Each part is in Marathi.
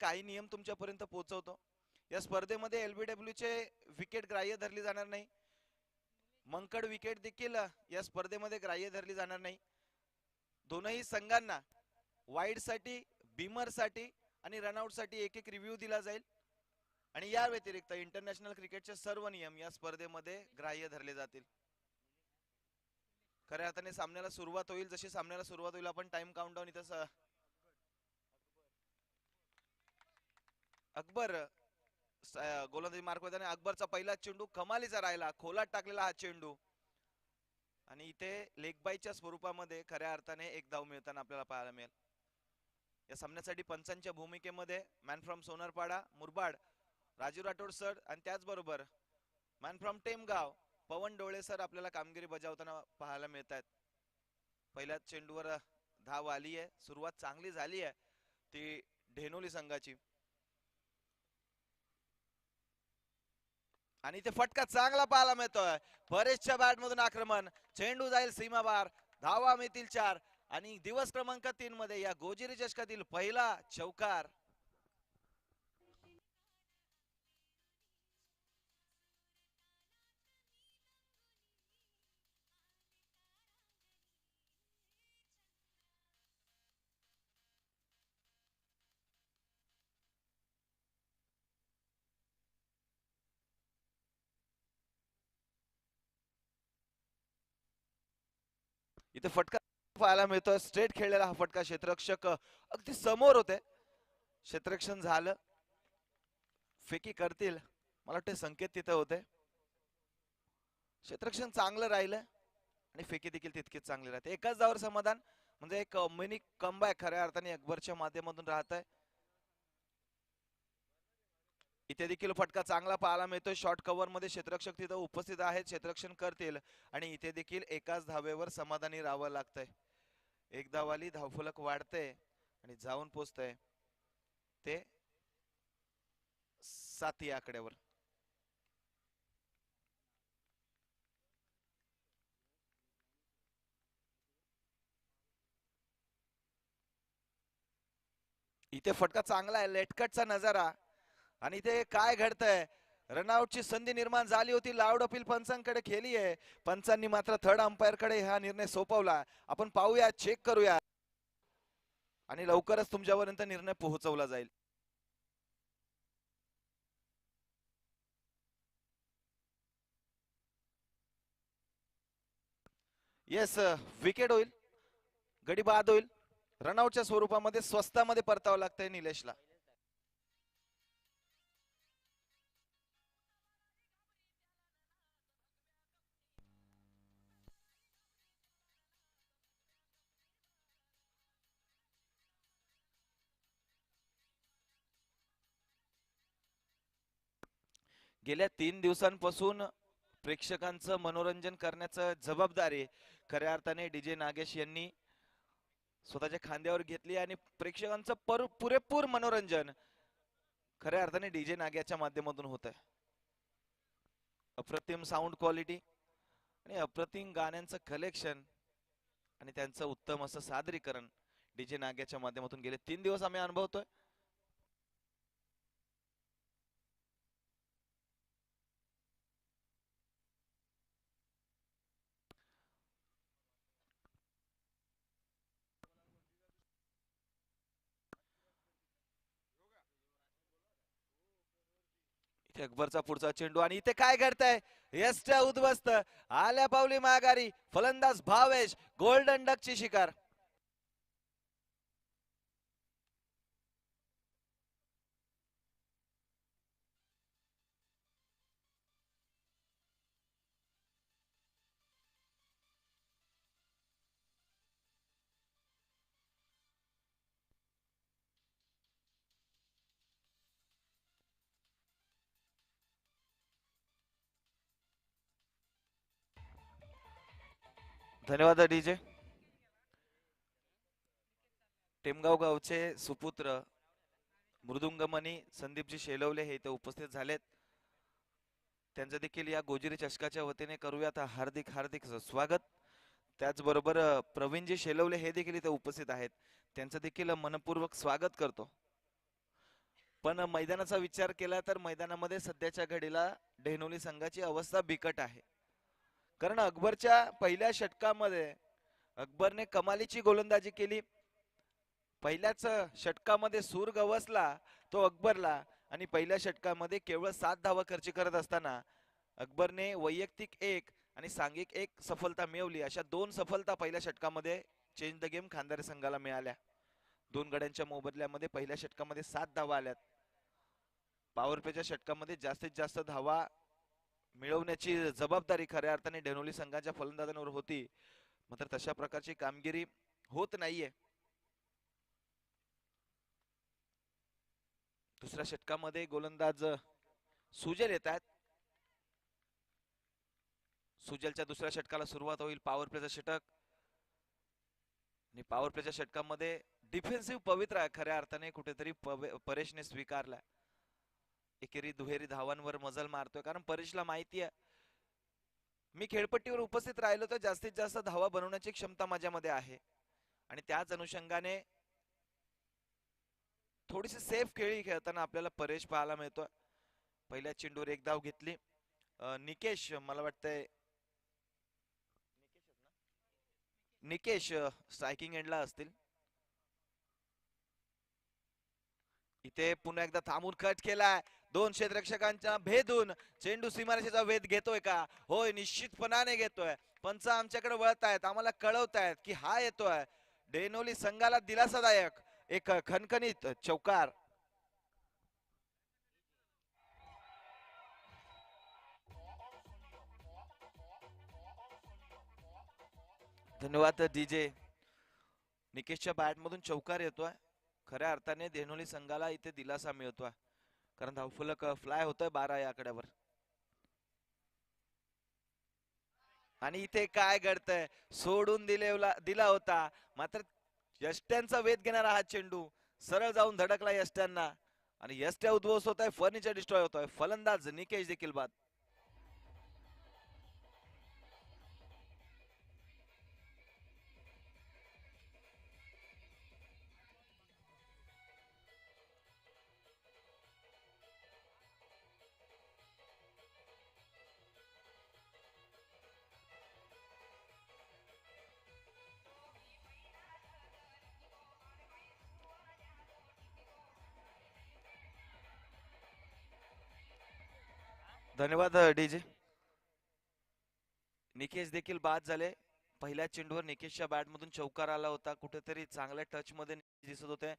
काही नियम तुमच्यापर्यंत पोहोचवतो. या स्पर्धेमध्ये LBW चे विकेट ग्राह्य धरली जाणार नाही. मंकड विकेट देखील या स्पर्धेमध्ये ग्राह्य धरली जाणार नाही. दोनही संघांना वाईड साठी, बीमर साठी आणि रनआउट साठी एक एक रिव्ह्यू दिला जाईल. आणि या व्यतिरिक्त इंटरनॅशनल क्रिकेटचे सर्व नियम या स्पर्धेमध्ये ग्राह्य धरले जातील. खऱ्या अर्थाने सामन्याला सुरुवात होईल. जशी सामन्याला सुरुवात होईल आपण टाइम काउंटडाऊन इथं अकबर गोलंदाजी मार्क होताना अकबरचा पहिला चेंडू कमालीचा राहिला, खोलात टाकलेला हा चेंडू आणि इथे लेग बायच्या स्वरूपामध्ये खऱ्या अर्थाने एक धाव मिळताना आपल्याला पाहायला मिळेल. या सामन्यासाठी पंचांच्या भूमिकेमध्ये man from Sonarpada Murbad Raju Rathod sir आणि त्याचबरोबर मॅन फ्रॉम टेमगाव पवन डोळे सर आपल्याला कामगिरी बजावताना पाहायला मिळत आहेत. पहिल्याच चेंडूवर धाव आली आहे. सुरुवात चांगली झाली आहे ती ढेनोली संघाची आणि ते फटका चांगला पाहायला मिळतोय. परेशच्या बॅट मधून आक्रमण, चेंडू जाईल सीमाबार, धावा मिळतील 4 आणि दिवस क्रमांक 3 मध्ये या गोजिरी चषकातील पहिला चौकार. इथे फटका पाहायला मिळतोय. स्ट्रेट खेळलेला हा फटका, क्षेत्ररक्षक अगदी समोर होते. क्षेत्ररक्षण झालं, फेकी करतील मला वाटते संकेत तिथे होते. क्षेत्ररक्षण चांगलं राहिलं आणि फेकी देखील तितकीच चांगली राहते. एकाच धावावर समाधान म्हणजे एक मिनी कमबॅक खऱ्या अर्थाने अकबरच्या माध्यमातून राहत आहे. इथे देखील फटका चांगला पाहायला मिळतोय. शॉर्ट कव्हर मध्ये क्षेत्ररक्षक तिथे उपस्थित आहेत, क्षेत्ररक्षण करतील आणि इथे देखील एकाच धावेवर समाधानी राहावं लागतंय. एक धावाली धावफलक वाढते आणि जाऊन पोचतंय ते 7 या आकड्यावर. इथे फटका चांगला आहे, लेटकटचा नजारा आणि इथे काय घडतंय. रनआउटची संधी निर्माण झाली होती, लाऊड अपील पंचांकडे खेळली आहे. पंचांनी मात्र थर्ड अंपायर कडे हा निर्णय सोपवला. आपण पाहूया, चेक करूया आणि लवकरच तुमच्यापर्यंत निर्णय पोहोचवला जाईल. येस, विकेट होईल, गडी बाद होईल. रनआउटच्या स्वरूपामध्ये स्वस्तामध्ये परतावं लागतंय निलेशला. गेल्या 3 दिवसांपासून प्रेक्षकांचं मनोरंजन करण्याचं जबाबदारी खऱ्या अर्थाने डीजे नागेश यांनी स्वतःच्या खांद्यावर घेतली आणि प्रेक्षकांचं पुरेपूर मनोरंजन खऱ्या अर्थाने डीजे नाग्याच्या माध्यमातून होत आहे. अप्रतिम साऊंड क्वालिटी आणि अप्रतिम गाण्यांचं कलेक्शन आणि त्यांचं उत्तम असं सादरीकरण डीजे नाग्याच्या माध्यमातून गेले 3 दिवस आम्ही अनुभवतोय. इथे अकबरचा पुढचा चेंडू आणि इथे काय घडतंय. यष्ट उद्ध्वस्त, आल्या पावली माघारी, फलंदाज भावेश गोल्डन डकची शिकार. धन्यवाद डीजे. टेमगाव गावचे सुपुत्र मृदुंगमणी संदीपजी शेलवले हे इथे उपस्थित झालेत. त्यांचं देखील या गोजिरी चषकाच्या वतीने करूयात हार्दिक हार्दिक स्वागत. त्याचबरोबर प्रवीणजी शेलवले हे देखील इथे उपस्थित आहेत, त्यांचं देखील मनपूर्वक स्वागत करतो. पण मैदानाचा विचार केला तर मैदानामध्ये सध्याच्या घडीला डेहनोली संघाची अवस्था बिकट आहे. कारण अकबरच्या पहिल्या षटकामध्ये अकबरने कमालीची गोलंदाजी केली. पहिल्याच षटकामध्ये सूर गवसला तो अकबरला आणि पहिल्या षटकामध्ये केवळ 7 धावा खर्च करत असताना अकबरने वैयक्तिक एक आणि सांघिक एक सफलता मिळवली. अशा 2 सफलता पहिल्या षटकामध्ये चेंज द गेम खांदारे संघाला मिळाल्या. 2 गड्यांच्या मोबदल्यामध्ये पहिल्या षटकामध्ये 7 धावा आल्यात. पॉवर प्लेच्या षटकामध्ये जास्तीत जास्त धावा मिळवण्याची जबाबदारी खऱ्या अर्थाने डेनोली संघाच्या फलंदाजांवर होती. मात्र तशा प्रकारची कामगिरी होत नाहीये. दुसऱ्या षटकामध्ये गोलंदाज सुजल येत आहेत. सुजलच्या दुसऱ्या षटकाला सुरुवात होईल. पॉवर प्लेचं षटक आणि पॉवर प्लेच्या षटकामध्ये डिफेन्सिव्ह पवित्र आहे खऱ्या अर्थाने कुठेतरी परेशने स्वीकारला. एकेरी दुहेरी धावांवर मजल मारतोय कारण परेशला माहिती आहे मी खेळपट्टीवर उपस्थित राहिलो तर जास्तीत जास्त धावा बनवण्याची क्षमता माझ्यामध्ये आहे आणि त्याच अनुषंगाने थोडीशी सेफ खेळी खेळताना आपल्याला परेश पाहायला मिळतोय. पहिल्या चेंडूवर एक धाव घेतली. निकेश मला वाटतंय निकेश स्ट्रायकिंग एंडला असतील. इथे पुन्हा एकदा थांबून कट केलाय. 2 क्षेत्ररक्षकांच्या भेदून चेंडू सीमारेषेचा वेध घेतोय का? होय, निश्चितपणाने घेतोय. पंच आमच्याकडे वळतायत, आम्हाला कळवतायत की हा येतोय. डेनोली संघाला दिलासादायक एक खणखणीत चौकार. धन्यवाद डीजे. निकेशच्या बॅट मधून चौकार येतोय. खऱ्या अर्थाने डेनोली संघाला इथे दिलासा मिळतोय कारण धावफलक फ्लाय होतोय 12 या आकड्यावर. आणि इथे काय घडतंय? सोडून दिला होता मात्र यष्ट्यांचा वेध घेणारा हा चेंडू सरळ जाऊन धडकला यष्ट्यांना आणि यष्ट्या उद्ध्वस्त होत आहे. फर्निचर डिस्ट्रॉय होतोय. फलंदाज निकेश देखील बाद. धन्यवाद डीजे. निकेश देखील बाद झाले. पहिल्या चेंडूवर निकेशच्या बॅट मधून चौकार आला होता. कुठेतरी चांगल्या टच मध्ये दिसत होते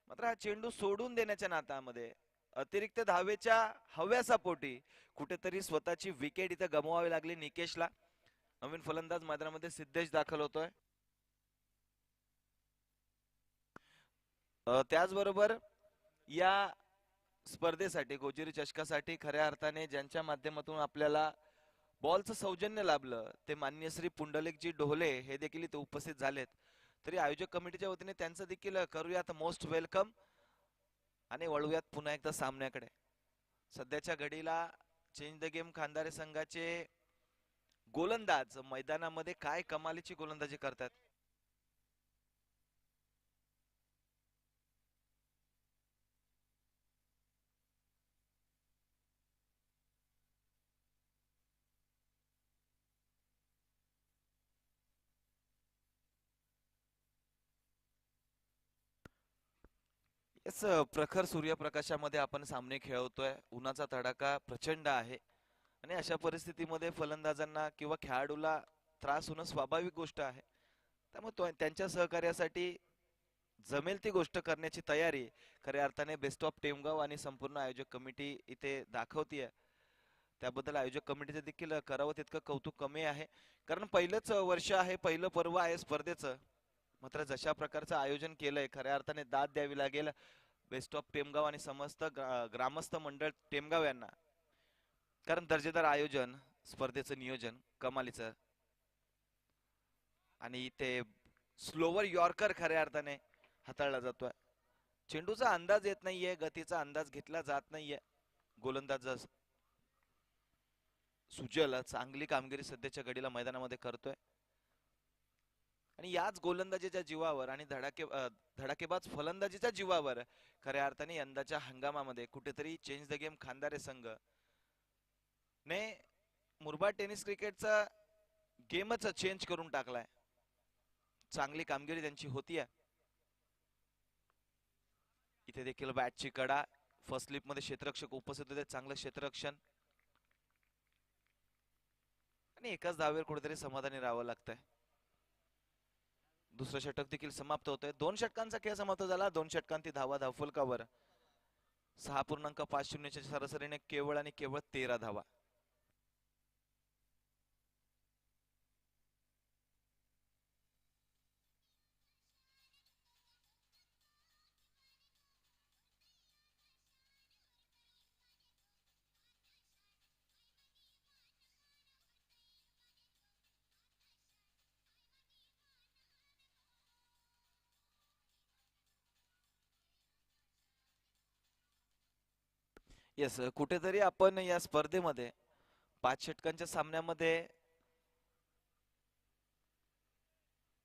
मात्र हा चेंडू सोडून देण्याच्या नात्यामध्ये अतिरिक्त धावेच्या हव्यासापोटी कुठेतरी स्वतःची विकेट इथे गमवावी लागली निकेशला. नवीन फलंदाज मैदानामध्ये सिद्धेश दाखल होतोय. त्याचबरोबर या स्पर्धेसाठी गोजिरी चषकासाठी खऱ्या अर्थाने ज्यांच्या माध्यमातून आपल्याला बॉलचं सौजन्य लाभलं ते माननीय श्री पुंडलिकजी ढोले हे देखील इथे उपस्थित झालेत. तरी आयोजक कमिटीच्या वतीने त्यांचं देखील करूयात मोस्ट वेलकम आणि वळूयात पुन्हा एकदा सामन्याकडे. सध्याच्या घडीला चेंज द गेम खांदारे संघाचे गोलंदाज मैदानामध्ये काय कमालीची गोलंदाजी करतात. प्रखर सूर्यप्रकाशामध्ये आपण सामने खेळवतोय. उन्हाचा तडाखा प्रचंड आहे आणि अशा परिस्थितीमध्ये फलंदाजांना किंवा खेळाडूला त्रास होणं स्वाभाविक गोष्ट आहे. त्यामुळे त्यांच्या सहकार्यासाठी जमेल ती गोष्ट करण्याची तयारी खऱ्या अर्थाने बेस्ट ऑफ टेमगाव आणि संपूर्ण आयोजक कमिटी इथे दाखवतीये. त्याबद्दल आयोजक कमिटीचे देखील करावं तितकं कौतुक कमी आहे कारण पहिलंच वर्ष आहे, पहिलं पर्व आहे स्पर्धेचं. मात्र जशा प्रकारचं आयोजन केलंय खऱ्या अर्थाने दाद द्यावी लागेल बेस्ट ऑफ टेमगाव आणि समस्त ग्रामस्थ मंडळ टेमगाव यांना. कारण दर्जेदार आयोजन, स्पर्धेचं नियोजन कमालीचं आणि इथे स्लोवर यॉर्कर खऱ्या अर्थाने हाताळला जातोय. चेंडूचा अंदाज येत नाहीये, गतीचा अंदाज घेतला जात नाहीये. गोलंदाज सुजल चांगली कामगिरी सध्याच्या घडीला मैदानामध्ये करतोय. आणि याच गोलंदाजीच्या जीवावर आणि धडाकेबाज फलंदाजीच्या जीवावर खऱ्या अर्थाने यंदाच्या हंगामामध्ये कुठेतरी चेंज द गेम खांदारे संघ ने मुरबाड टेनिस क्रिकेटचा गेमच चेंज करून टाकलाय. चांगली कामगिरी त्यांची होतीये. इथे देखील बॅटची कडा, फर्स्ट स्लिप मध्ये क्षेत्ररक्षक उपस्थित होते, चांगलं क्षेत्ररक्षण आणि एकाच धावेवर कुठेतरी समाधानी राहावं लागतंय. दुसरं षटक देखील समाप्त होतंय. 2 षटकांचा खेळ समाप्त झाला. 2 षटकांती धावा धावफलकावर 6.50 च्या सरासरीने केवळ आणि केवळ 13 धावा. येस, कुठेतरी आपण या स्पर्धेमध्ये 5 षटकांच्या सामन्यामध्ये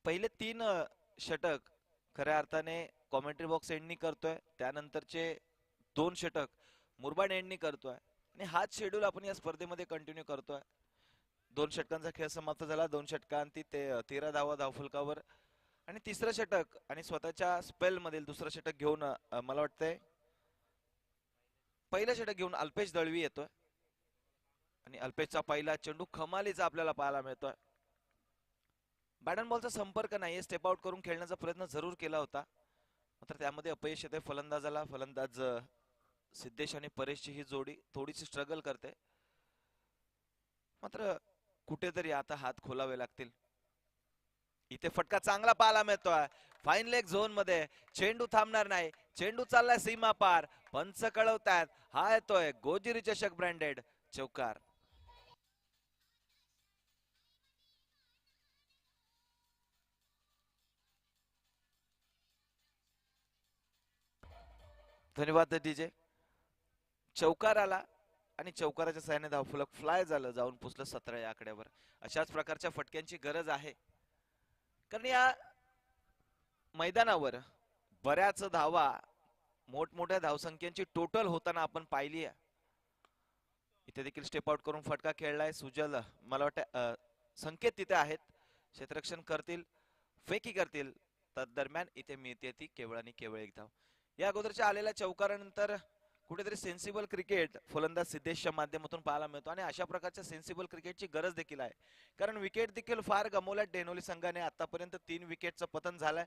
पहिले 3 षटक खऱ्या अर्थाने कॉमेंट्री बॉक्स एंडनी करतोय, त्यानंतरचे 2 षटक मुरबाड एंडनी करतोय आणि हाच शेड्यूल आपण या स्पर्धेमध्ये कंटिन्यू करतोय. 2 षटकांचा खेळ समाप्त झाला. 2 षटकांती 13 धावा धावफलकावर आणि तिसरं षटक आणि स्वतःच्या स्पेल मधील दुसरं षटक घेऊन मला वाटतंय पहिलं षटक घेऊन अल्पेश दळवी येतोय आणि अल्पेशचा पहिला चेंडू कमालीचा आपल्याला पाहायला मिळतोय. बॅट अँड बॉलचा संपर्क नाहीये, स्टेप आउट करून खेळण्याचा प्रयत्न जरूर केला होता, मात्र त्यामध्ये अपयश येते फलंदाजाला. फलंदाज सिद्धेश आणि परेशची ही जोडी थोडीशी स्ट्रगल करते, मात्र कुठेतरी आता हात खोलावे लागतील. इथे फटका चांगला पाहायला मिळतोय फाईन लेग झोन मध्ये. चेंडू थांबणार नाही, चेंडू चाललाय सीमा पार. पंच कळवतायत हा येतोय गोजिरी चषक ब्रँडेड चौकार. धन्यवाद डीजे. चौकार आला आणि चौकाराच्या साहाय्याने धावफलक फ्लाय झालं, जाऊन पुसलं 17 या आकड्यावर. अशाच प्रकारच्या फटक्यांची गरज आहे, कारण या मैदानावर बऱ्याच धावा मोठमोठ्या धावसंख्येची टोटल होताना आपण पाहिली आहे. इथे देखील स्टेप आउट करून फटका खेळलाय सुजल. मला वाटतं संकेत तिथे आहेत, क्षेत्ररक्षण करतील, फेकी करतील. दरम्यान इथे मिळते ती केवळ आणि केवळ एक धाव. या अगोदरच्या आलेल्या चौकारानंतर कुठेतरी सेन्सिबल क्रिकेट फलंदाज सिद्धेशच्या माध्यमातून पाहायला मिळतो आणि अशा प्रकारच्या सेन्सिबल क्रिकेटची गरज देखील आहे, कारण विकेट देखील फार गमावल्या डेनोली संघाने. आतापर्यंत 3 विकेटचं पतन झालंय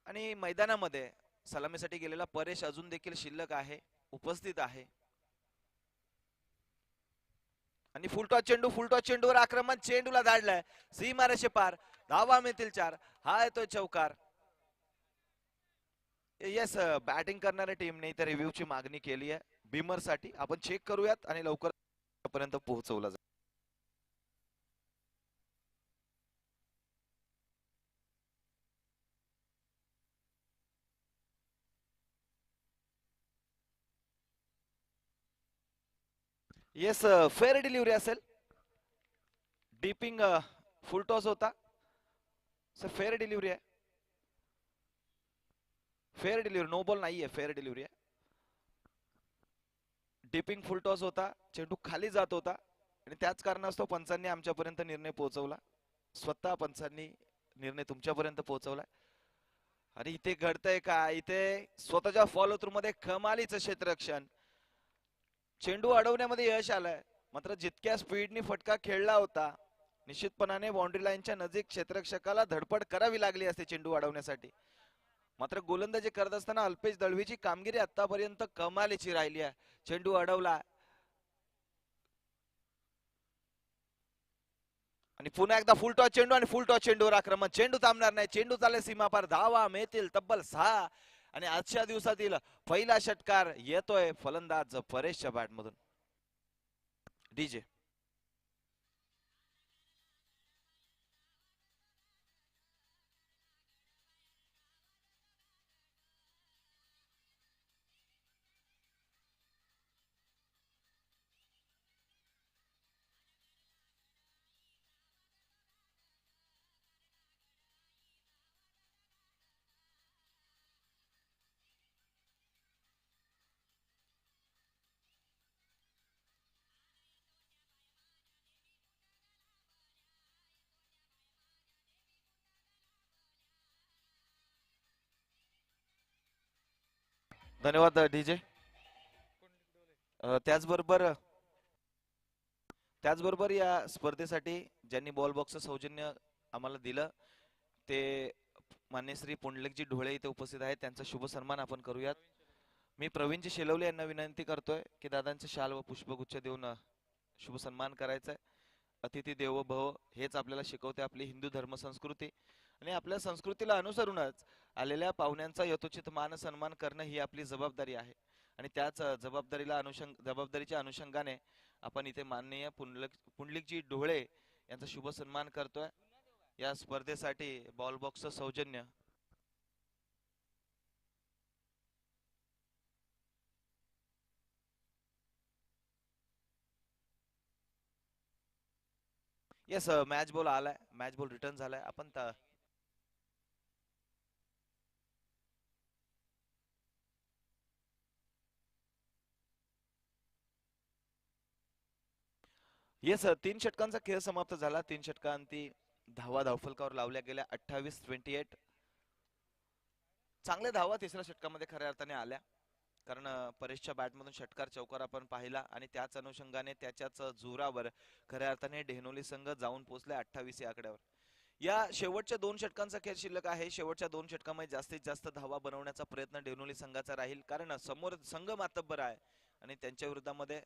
आणि मैदानामध्ये सलामीसाठी गेलेला परेश अजून देखील शिल्लक आहे, उपस्थित आहे. आणि फुलटॉस चेंडूवर आक्रमण, चेंडूला धाडलाय सीमारेषे पार. धावा मिळतील 4. हा येतोय चौकार. येस, बॅटिंग करणाऱ्या टीमने इथे रिव्ह्यूची मागणी केली आहे बीमर साठी. आपण चेक करूयात आणि लवकर पर्यंत पोहोचवला जाईल. येस, फेअर डिलिव्हरी असेल. डीपिंग फुल टॉस होता, फेअर डिलिव्हरी आहे. फेअर डिलिव्हरी, नो बॉल नाहीये, फेअर डिलिव्हरी आहे. डिपिंग फुल टॉस होता, चेंडू खाली जात होता आणि त्याच कारणास्तव पंचांनी आमच्यापर्यंत निर्णय पोहोचवला. स्वतः पंचांनी निर्णय तुमच्यापर्यंत पोहोचवला. आणि इथे घडतंय का, इथे स्वतःच्या फॉलो थ्रू मध्ये कमालीचं क्षेत्ररक्षण. चेंडू अडवण्यामध्ये यश आलंय, मात्र जितक्या स्पीडनी फटका खेळला होता निश्चितपणाने बाउंड्री लाईनच्या नजीक क्षेत्ररक्षकाला धडपड करावी लागली असते चेंडू अडवण्यासाठी. मात्र गोलंदाजी करत असताना अल्पेश दळवीची कामगिरी आतापर्यंत कमालीची राहिली आहे. चेंडू अडवला आणि पुन्हा एकदा फुल टॉस चेंडू आणि फुल टॉस चेंडूवर आक्रमण. चेंडू थांबणार नाही, चेंडू चालले सीमापार. धावा मिळतील तब्बल 6 आणि आजच्या दिवसातील पहिला षटकार येतोय फलंदाज परेशच्या बॅट मधून. डीजे. धन्यवाद डीजे. त्याचबरोबर त्याचबरोबर या स्पर्धेसाठी ज्यांनी बॉल बॉक्सचं सौजन्य आम्हाला दिलं ते मान्य श्री पुंडलिकजी ढोळे इथे उपस्थित आहेत, त्यांचा शुभ सन्मान आपण करूयात. मी प्रवीणजी शेलवले यांना विनंती करतोय की दादांचे शाल व पुष्पगुच्छ देऊन शुभ सन्मान करायचा आहे. अतिथी देवो भव हेच आपल्याला शिकवते आपली हिंदू धर्म संस्कृती, आणि आपल्या संस्कृतीला अनुसरूनच आलेल्या पाहुण्यांचा यथोचित मान सन्मान करणं ही आपली जबाबदारी आहे. आणि त्याच जबाबदारीच्या अनुषंगाने आपण इथे माननीय पुंडलिकजी ढोळे यांचा शुभ सन्मान करतोय. या स्पर्धेसाठी बॉल बॉक्सचं सौजन्य येस मॅच बॉल आलाय, मॅच बॉल रिटर्न झालाय. आपण येस 3 षटकांचा खेळ समाप्त झाला. 3 षटकांती धावा धावफलकावर लावल्या गेल्या 28-28. चांगल्या धावा तिसऱ्या षटकामध्ये खऱ्या अर्थाने आल्या, कारण परेशच्या बॅटमधून षटकार चौकार आपण पाहिला आणि त्याच अनुषंगाने त्याच्याच जोरावर खऱ्या अर्थाने डेहनोली संघ जाऊन पोहोचले 28 या आकड्यावर. या शेवटच्या 2 षटकांचा खेळ शिल्लक आहे. शेवटच्या 2 षटकामध्ये जास्तीत जास्त धावा बनवण्याचा प्रयत्न डेहनोली संघाचा राहील, कारण समोर संघ मातब्बर आहे आणि त्यांच्या विरोधामध्ये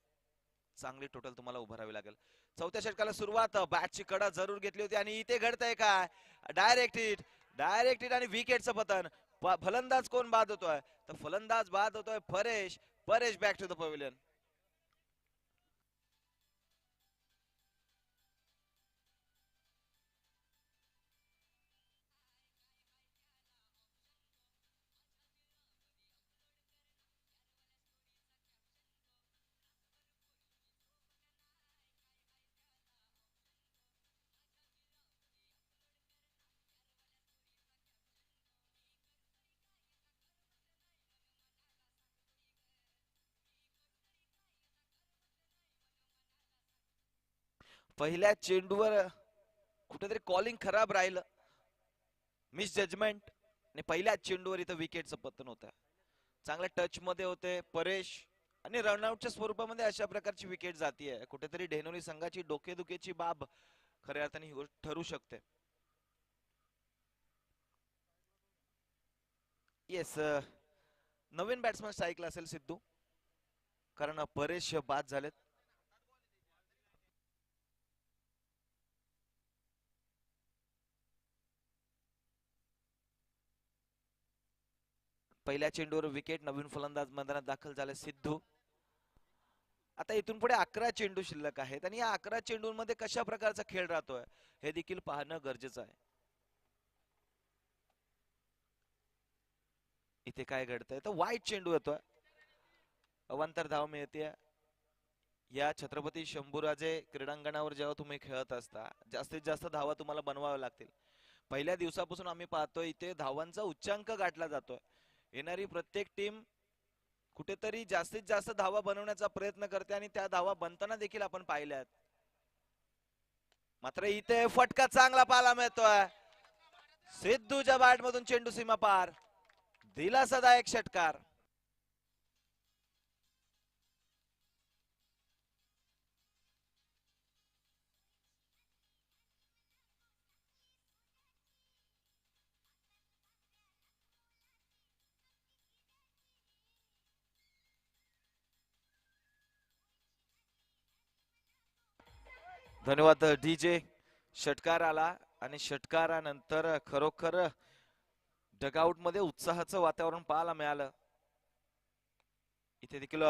चांगली टोटल तुम्हाला उभारावी लागेल. चौथ्या षटकाला सुरुवात, बॅटची कडा जरूर घेतली होती आणि इथे घडतंय काय, डायरेक्ट हिट आणि विकेटचं पतन. फलंदाज कोण बाद होतोय, तर फलंदाज बाद होतोय Paresh back to the pavilion. पहिल्या चेंडूवर कुठेतरी कॉलिंग खराब राहिलं, मिस जजमेंट, आणि पहिल्या चेंडूवर इथं विकेटचं पतन होतं. चांगल्या टच मध्ये होते परेश आणि रनआउटच्या स्वरूपामध्ये अशा प्रकारची विकेट जातीये. कुठेतरी डेहनोली संघाची डोकेदुखीची बाब खऱ्या अर्थाने ही ठरू शकते. येस नवीन बॅट्समन स्ट्राईकला असेल सिद्धू, कारण परेश बाद झालेत. पहिल्या चेंडूवर विकेट, नवीन फलंदाज मैदानात दाखल झाले सिद्धू. आता इथून पुढे 11 चेंडू शिल्लक आहेत आणि या 11 चेंडूंमध्ये कशा प्रकारचा खेळ राहतोय हे देखील पाहणं गरजेचं आहे. इथे काय घडतंय, तर वाईट चेंडू येतोय, अवांतर धाव मिळते. या छत्रपती शंभूराजे क्रीडांगणावर जेव्हा तुम्ही खेळत असता जास्तीत जास्त धावा तुम्हाला बनवाव्या लागतील. पहिल्या दिवसापासून आम्ही पाहतोय इथे धावांचा उच्चांक गाठला जातोय. येणारी प्रत्येक टीम कुठेतरी जास्तीत जास्त धावा बनवण्याचा प्रयत्न करते आणि त्या धावा बनताना देखील आपण पाहिल्यात. मात्र इथे फटका चांगला पाहायला मिळतोय. सिद्धूच्या बॅट मधून चेंडू सीमा पार, दिलासादायक षटकार. धन्यवाद डीजे. षटकार आला आणि षटकारानंतर खरोखर डगआउट मध्ये उत्साहाचं वातावरण पाहायला मिळालं. इथे देखील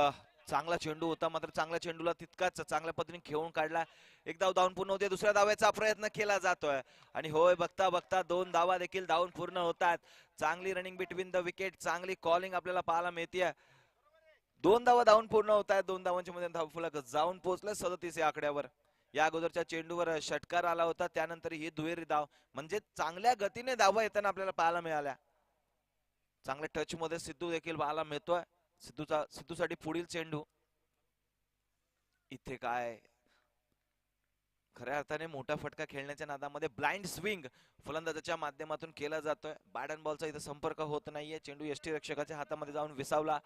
चांगला चेंडू होता, मात्र चांगल्या चेंडूला तितकाच चांगल्या पद्धतीने खेळून काढला. एक धाव धावून पूर्ण होते, दुसऱ्या धावेचा प्रयत्न केला जातोय आणि होय बघता बघता 2 धावा देखील धावून पूर्ण होतात. चांगली रनिंग बिटवीन द विकेट, चांगली कॉलिंग आपल्याला पाहायला मिळते. 2 धावा धावून पूर्ण होत आहेत. 2 धावांच्या मध्ये धावफलक जाऊन पोहोचले 37 या आकड्यावर. या अगोदरच्या चेंडूवर षटकार आला होता, त्यानंतर ही दुहेरी धाव, म्हणजे चांगल्या गतीने धावा येताना आपल्याला पाहायला मिळाल्या. चांगल्या टच मध्ये सिद्धू देखील पाहायला मिळतोय. सिद्धूसाठी पुढील चेंडू. इथे काय खऱ्या अर्थाने मोठा फटका खेळण्याच्या नादामध्ये ब्लाइंड स्विंग फलंदाजाच्या माध्यमातून केला जातोय. बॅट अँड बॉलचा इथे संपर्क होत नाहीये. चेंडू यष्टी रक्षकाच्या हातामध्ये जाऊन विसावला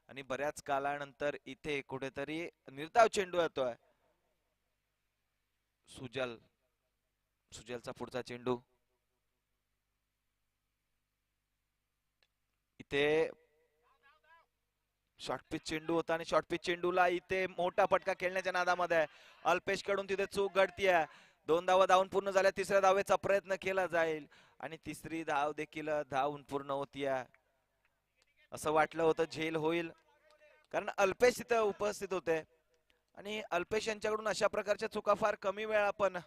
आणि बऱ्याच काळानंतर इथे कुठेतरी निर्धाव चेंडू येतोय. सुजलचा पुढचा चेंडू इथे शॉर्ट पिच चेंडू होता आणि शॉर्ट पिच चेंडूला इथे मोठा फटका खेळण्याच्या नादामध्ये अल्पेश कडून तिथे चूक घडतीये. 2 धावा धावून पूर्ण झाल्या. तिसऱ्या धावेचा प्रयत्न केला जाईल आणि तिसरी धाव देखील धावून पूर्ण होतीये. असं वाटलं होतं झेल होईल कारण अल्पेश तिथे उपस्थित होते आणि अल्पेश यांच्याकडून अशा प्रकारच्या चुका फार कमी वेळा आपण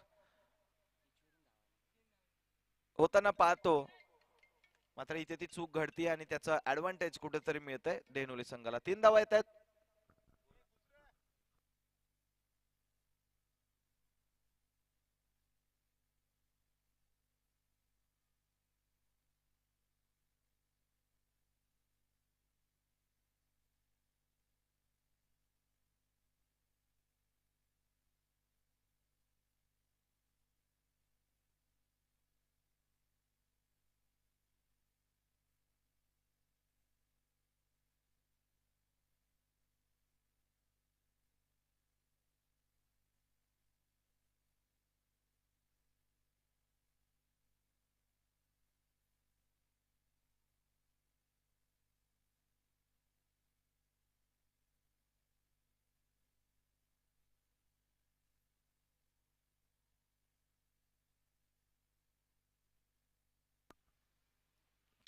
होताना पाहतो. मात्र इथे ती चूक घडतीये आणि त्याचा ऍडव्हान्टेज कुठेतरी मिळतंय डेनोली संघाला. 3 धावा येत आहेत.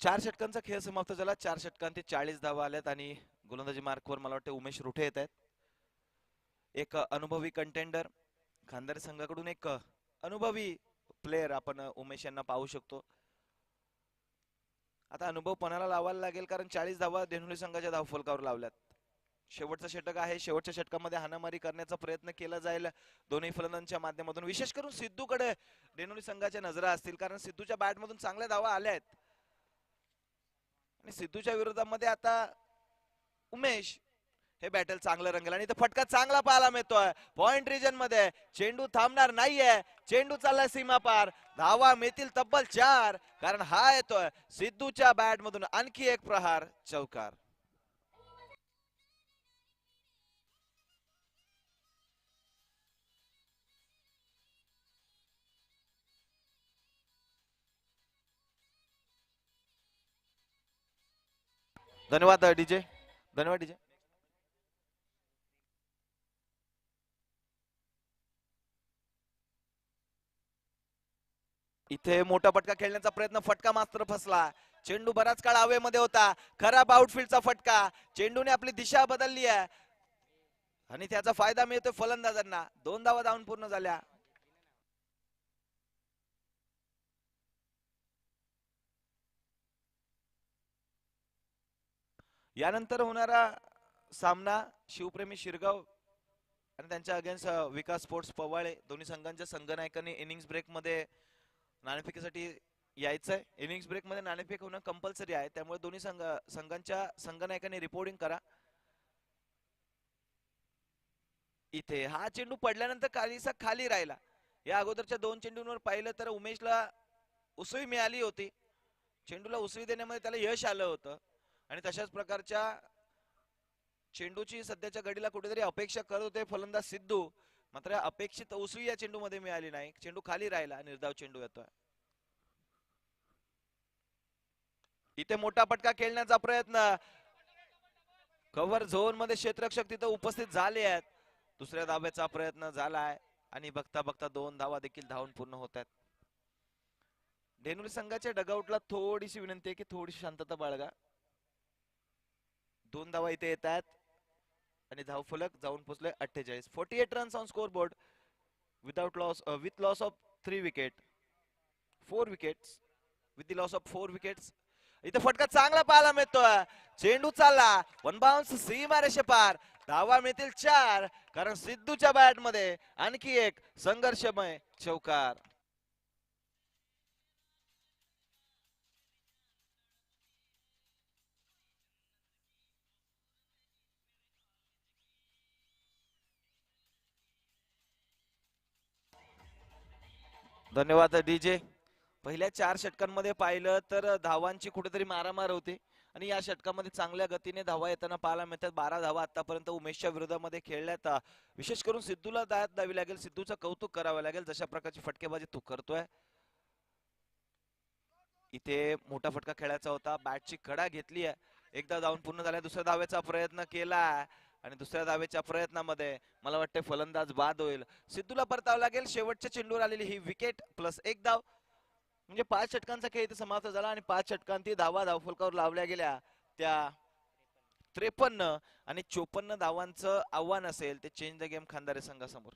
चार षटकांचा खेळ समाप्त झाला. 4 षटकांत 40 धावा आल्यात आणि गोलंदाजी मार्कवर मला वाटतं उमेश रुठे येत आहेत. एक अनुभवी कंटेंडर खानदारी संघाकडून एक अनुभवी प्लेयर आपण उमेश यांना पाहू शकतो. आता अनुभव पणाला लावायला लागेल कारण 40 धावा डेनोली संघाच्या धावफलकावर लावल्यात. शेवटचं षटक आहे. शेवटच्या षटकामध्ये हाणामारी करण्याचा प्रयत्न केला जाईल दोन्ही फलंदाजांच्या माध्यमातून. विशेष करून सिद्धूकडे डेनोली संघाच्या नजरा असतील कारण सिद्धूच्या बॅटमधून चांगल्या धावा आल्या आहेत आणि सिद्धूच्या विरोधामध्ये आता उमेश हे बॅटल चांगलं रंगेल आणि इथं फटका चांगला पाहायला मिळतोय. पॉइंट रिजन मध्ये चेंडू थांबणार नाहीये. चेंडू चाललाय सीमा पार. धावा मिळतील तब्बल 4 कारण हा येतोय सिद्धूच्या बॅट मधून आणखी एक प्रहार चौकार. धन्यवाद डीजे. धन्यवाद डीजे. इथे मोठा फटका खेळण्याचा प्रयत्न फटका मात्र फसला. चेंडू बराच काळ हवेमध्ये होता. खराब आउटफील्डचा फटका. चेंडूने आपली दिशा बदलली आहे आणि त्याचा फायदा मिळतोय फलंदाजांना. 2 धावा धावून पूर्ण झाल्या. यानंतर होणारा सामना शिवप्रेमी शिरगाव आणि त्यांच्या अगेन्स्ट विकास स्पोर्ट्स पवाळे. दोन्ही संघांच्या संघनायकांनी इनिंग्स ब्रेक मध्ये नाणेफेकीसाठी यायचंय. इनिंग्स ब्रेक मध्ये नाणेफेक होणं कंपल्सरी आहे त्यामुळे दोन्ही संघांच्या संघनायकांनी रिपोर्टिंग करा. इथे हा चेंडू पडल्यानंतर काहीसा खाली राहिला. या अगोदरच्या 2 चेंडूंवर पाहिलं तर उमेशला उसळी मिळाली होती. चेंडूला उसळी देण्यामध्ये त्याला यश आलं होतं आणि तशाच प्रकारच्या चेंडूची सध्याच्या घडीला कुठेतरी अपेक्षा करत होते फलंदाज सिद्धू. मात्र अपेक्षित उसळी या चेंडू मध्ये मिळाली नाही. चेंडू खाली राहिला. निर्धाव चेंडू येतोय. इथे मोठा फटका खेळण्याचा प्रयत्न. कव्हर झोन मध्ये क्षेत्ररक्षक तिथे उपस्थित झाले आहेत. दुसऱ्या धाब्याचा प्रयत्न झालाय आणि बघता बघता 2 धावा देखील धावून पूर्ण होत आहेत. डेनोली संघाच्या डगआउटला थोडीशी विनंती आहे की थोडीशी शांतता बाळगा. 2 धावा इथे येत आहेत आणि धावफलक जाऊन पोहोचले 48. 48 runs on score board without loss with loss of 3 wicket 4 wickets with the loss of 4 wickets. इथे फटका चांगला पाहायला मिळतोय. चेंडू चालला वन बाउन्स सीमा रेषे पार. धावा मिळतील 4 कारण सिद्धूच्या बॅट मध्ये आणखी एक संघर्षमय चौकार. धन्यवाद डीजे. पहिल्या 4 षटकांमध्ये पाहिलं तर धावांची कुठेतरी मारामार होती आणि या षटकामध्ये चांगल्या गतीने धावा येताना पाहायला मिळतात. 12 धावा आतापर्यंत उमेशच्या विरोधामध्ये खेळल्यात. विशेष करून सिद्धूला दाद द्यावी लागेल, सिद्धूचं कौतुक करावं लागेल जशा प्रकारची फटकेबाजी तो करतोय. इथे मोठा फटका खेळायचा होता, बॅटची कडा घेतली आहे, एकदा धावून पूर्ण झाल्या, दुसऱ्या धावेचा प्रयत्न केला आणि दुसऱ्या धावेच्या प्रयत्नामध्ये मला वाटते फलंदाज बाद होईल. सिद्धूला परतावं लागेल. शेवटच्या चेंडूवर आलेली ही विकेट प्लस एक धाव, म्हणजे 5 षटकांचा खेळ इथे समाप्त झाला आणि 5 षटकांती धावा धावफलकावर लावल्या गेल्या त्या 53 आणि 54 धावांचं आव्हान असेल ते चेंज द गेम खंदारे संघासमोर.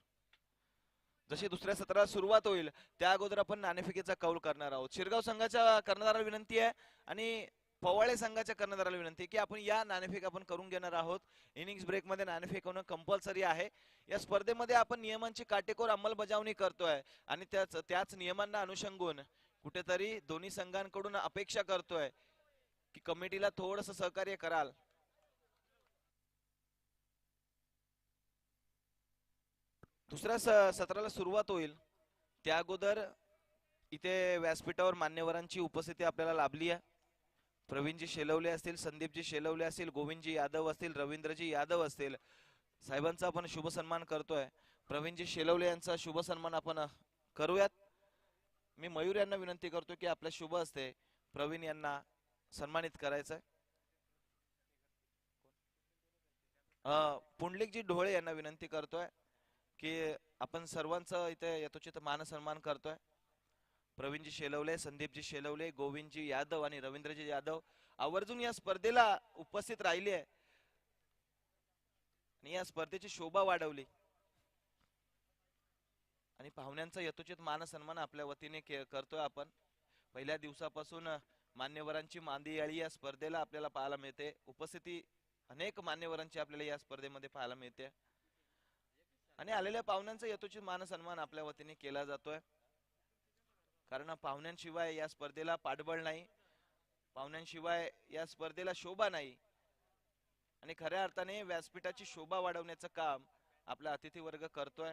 जशी दुसऱ्या सत्राला सुरुवात होईल त्या अगोदर आपण नाणेफेकीचा कौल करणार आहोत. शिरगाव संघाच्या कर्णधाराला विनंती आहे आणि पवाळे संघाच्या कर्णधाराला विनंती आहे की आपण या नाणेफेक आपण करून घेणार आहोत. इनिंग्स ब्रेक मध्ये नाणेफेक होणं कंपल्सरी आहे. या स्पर्धेमध्ये आपण नियमांची काटेकोर अंमलबजावणी करतोय आणि त्याच नियमांना अनुसंगून कुठेतरी दोन्ही संघांकडून अपेक्षा करतोय की कमिटीला थोडंसं सहकार्य कराल. दुसऱ्या सत्राला सुरुवात होईल त्या अगोदर इथे व्यासपीठावर मान्यवरांची उपस्थिती आपल्याला लाभली आहे. प्रवीणजी शेलवले असतील, संदीपजी शेलवले असतील, गोविंदजी यादव असतील, रवींद्रजी यादव असतील, साहेबांचा आपण शुभ सन्मान करतोय. प्रवीणजी शेलवले यांचा शुभ सन्मान आपण करूयात. मी मयूर यांना विनंती करतो की आपल्या शुभ हस्ते प्रवीण यांना सन्मानित करायचंय. पुंडलिकजी ढोळे यांना विनंती करतोय की आपण सर्वांचं इथे यथोचित मान सन्मान करतोय. प्रवीणजी शेलवले, संदीपजी शेलवले, गोविंदजी यादव आणि रवींद्रजी यादव आवर्जून या स्पर्धेला उपस्थित राहिले आहे आणि या स्पर्धेची शोभा वाढवली आणि पाहुण्यांचा यथोचित मान सन्मान आपल्या वतीने करतोय आपण. पहिल्या दिवसापासून मान्यवरांची मांदियाळी या स्पर्धेला आपल्याला पाहायला मिळते. उपस्थिती अनेक मान्यवरांची आपल्याला या स्पर्धेमध्ये पाहायला मिळते आणि आलेल्या पाहुण्यांचा यथोचित मान सन्मान आपल्या वतीने केला जातोय. कारण पाहुण्यांशिवाय या स्पर्धेला पाठबळ नाही, पाहुण्यांशिवाय या स्पर्धेला शोभा नाही आणि खऱ्या अर्थाने व्यासपीठाची शोभा वाढवण्याचं काम आपला अतिथी वर्ग करतोय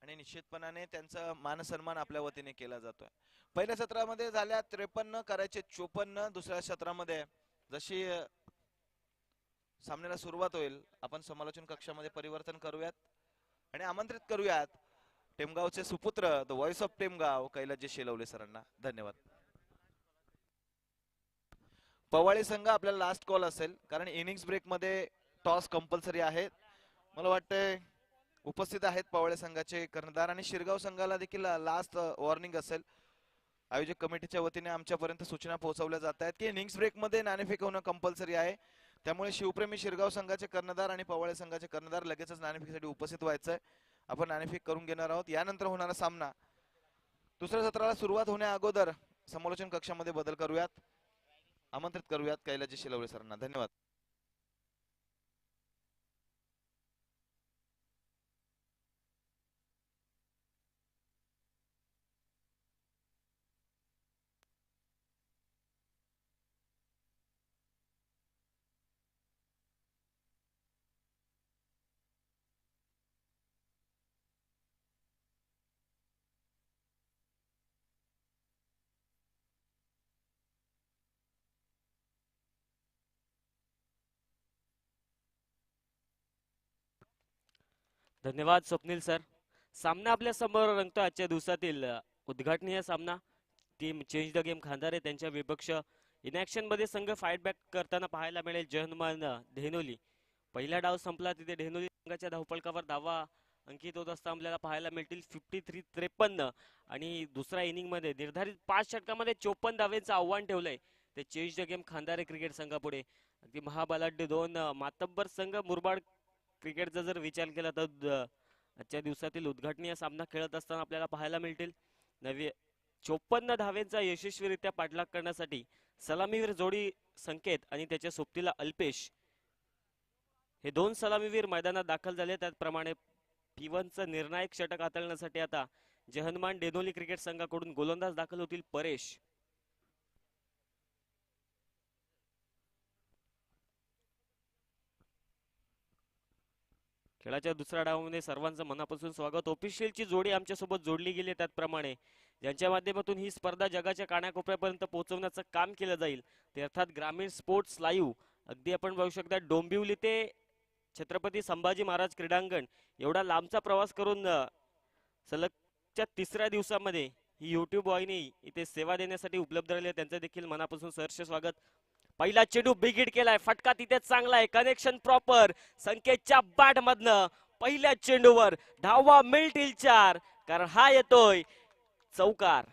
आणि निश्चितपणाने त्यांचा मान सन्मान आपल्या वतीने केला जातोय. पहिल्या सत्रामध्ये झाल्या 53 करायचे 54. दुसऱ्या सत्रामध्ये जशी सामन्याला सुरुवात होईल आपण समालोचन कक्षामध्ये परिवर्तन करूयात आणि आमंत्रित करूयात टेमगावचे सुपुत्र द व्हॉइस ऑफ टेमगाव कैलासजी शेलवले सरांना. धन्यवाद. पवाळे संघ आपल्याला लास्ट कॉल असेल कारण इनिंग्स ब्रेक मध्ये टॉस कंपल्सरी आहे. मला वाटतंय उपस्थित आहेत पवाळे संघाचे कर्णधार आणि शिरगाव संघाला देखील लास्ट वॉर्निंग असेल. आयोजक कमिटीच्या वतीने आमच्यापर्यंत सूचना पोहोचवल्या जात आहेत की इनिंग्स ब्रेक मध्ये नाणेफेक होणं कंपल्सरी आहे. त्यामुळे शिवप्रेमी शिरगाव संघाचे कर्णधार आणि पवाळे संघाचे कर्णधार लगेचच नाणेफेकीसाठी उपस्थित व्हायचंय. आपण नाणेफेक करून घेणार आहोत. यानंतर होणारा सामना दुसऱ्या सत्राला सुरुवात होण्या अगोदर समालोचन कक्षामध्ये बदल करूयात. आमंत्रित करूयात कैलासजी शेलवळे सरांना. धन्यवाद. धन्यवाद स्वप्नील सर. सामना आपल्या समोर रंगतो आजच्या दिवसातील उद्घाटनीय सामना. Team change the game Khandare त्यांच्या विपक्ष इनॅक्शन मध्ये संघ फाईट बॅक करताना पाहायला मिळेल जयहनुमान धेनोली. पहिला डाव संपला तिथे धेनोली संघाच्या धावफलकावर धावा अंकित होत असता आपल्याला पाहायला मिळतील 53-53 आणि दुसऱ्या इनिंग मध्ये निर्धारित 5 षटकामध्ये 54 धावेचं आव्हान ठेवलंय ते change the game Khandare cricket संघापुढे. अगदी महाबलाढ्य दोन मातब्बर संघ मुरबाड क्रिकेटचा जर विचार केला तर आजच्या दिवसातील उद्घाटनीय सामना खेळत असताना आपल्याला पाहायला मिळतील. 54 धावेचा यशस्वीरित्या पाठलाग करण्यासाठी सलामीवीर जोडी संकेत आणि त्याच्या सोबतीला अल्पेश हे दोन सलामीवीर मैदानात दाखल झाले. त्याचप्रमाणे P1चं निर्णायक षटक हाताळण्यासाठी आता जयहनुमान डेनोली क्रिकेट संघाकडून गोलंदाज दाखल होतील परेश. खेळाच्या दुसऱ्या डावामध्ये सर्वांचं मनापासून स्वागत. ऑफिशियलची जोडी आमच्यासोबत जोडली गेली आहे, त्याचप्रमाणे ज्यांच्या माध्यमातून ही स्पर्धा जगाच्या कानाकोपऱ्यापर्यंत पोहोचवण्याचं काम केलं जाईल ते अर्थात ग्रामीण स्पोर्ट्स लाईव्ह. अगदी आपण बघू शकता डोंबिवली ते छत्रपती संभाजी महाराज क्रीडांगण एवढा लांबचा प्रवास करून सलगच्या तिसऱ्या दिवसामध्ये ही यूट्यूब वाहिनी इथे सेवा देण्यासाठी उपलब्ध राहिली आहे. त्यांचं देखील मनापासून सहर्ष स्वागत. पहिला चेंडू बिग हिट केलाय, फटका तिथे चांगला आहे, कनेक्शन प्रॉपर संकेतच्या बॅट मधनं पहिल्या चेंडूवर धावा मिळतील 4, कारण हा येतोय चौकार.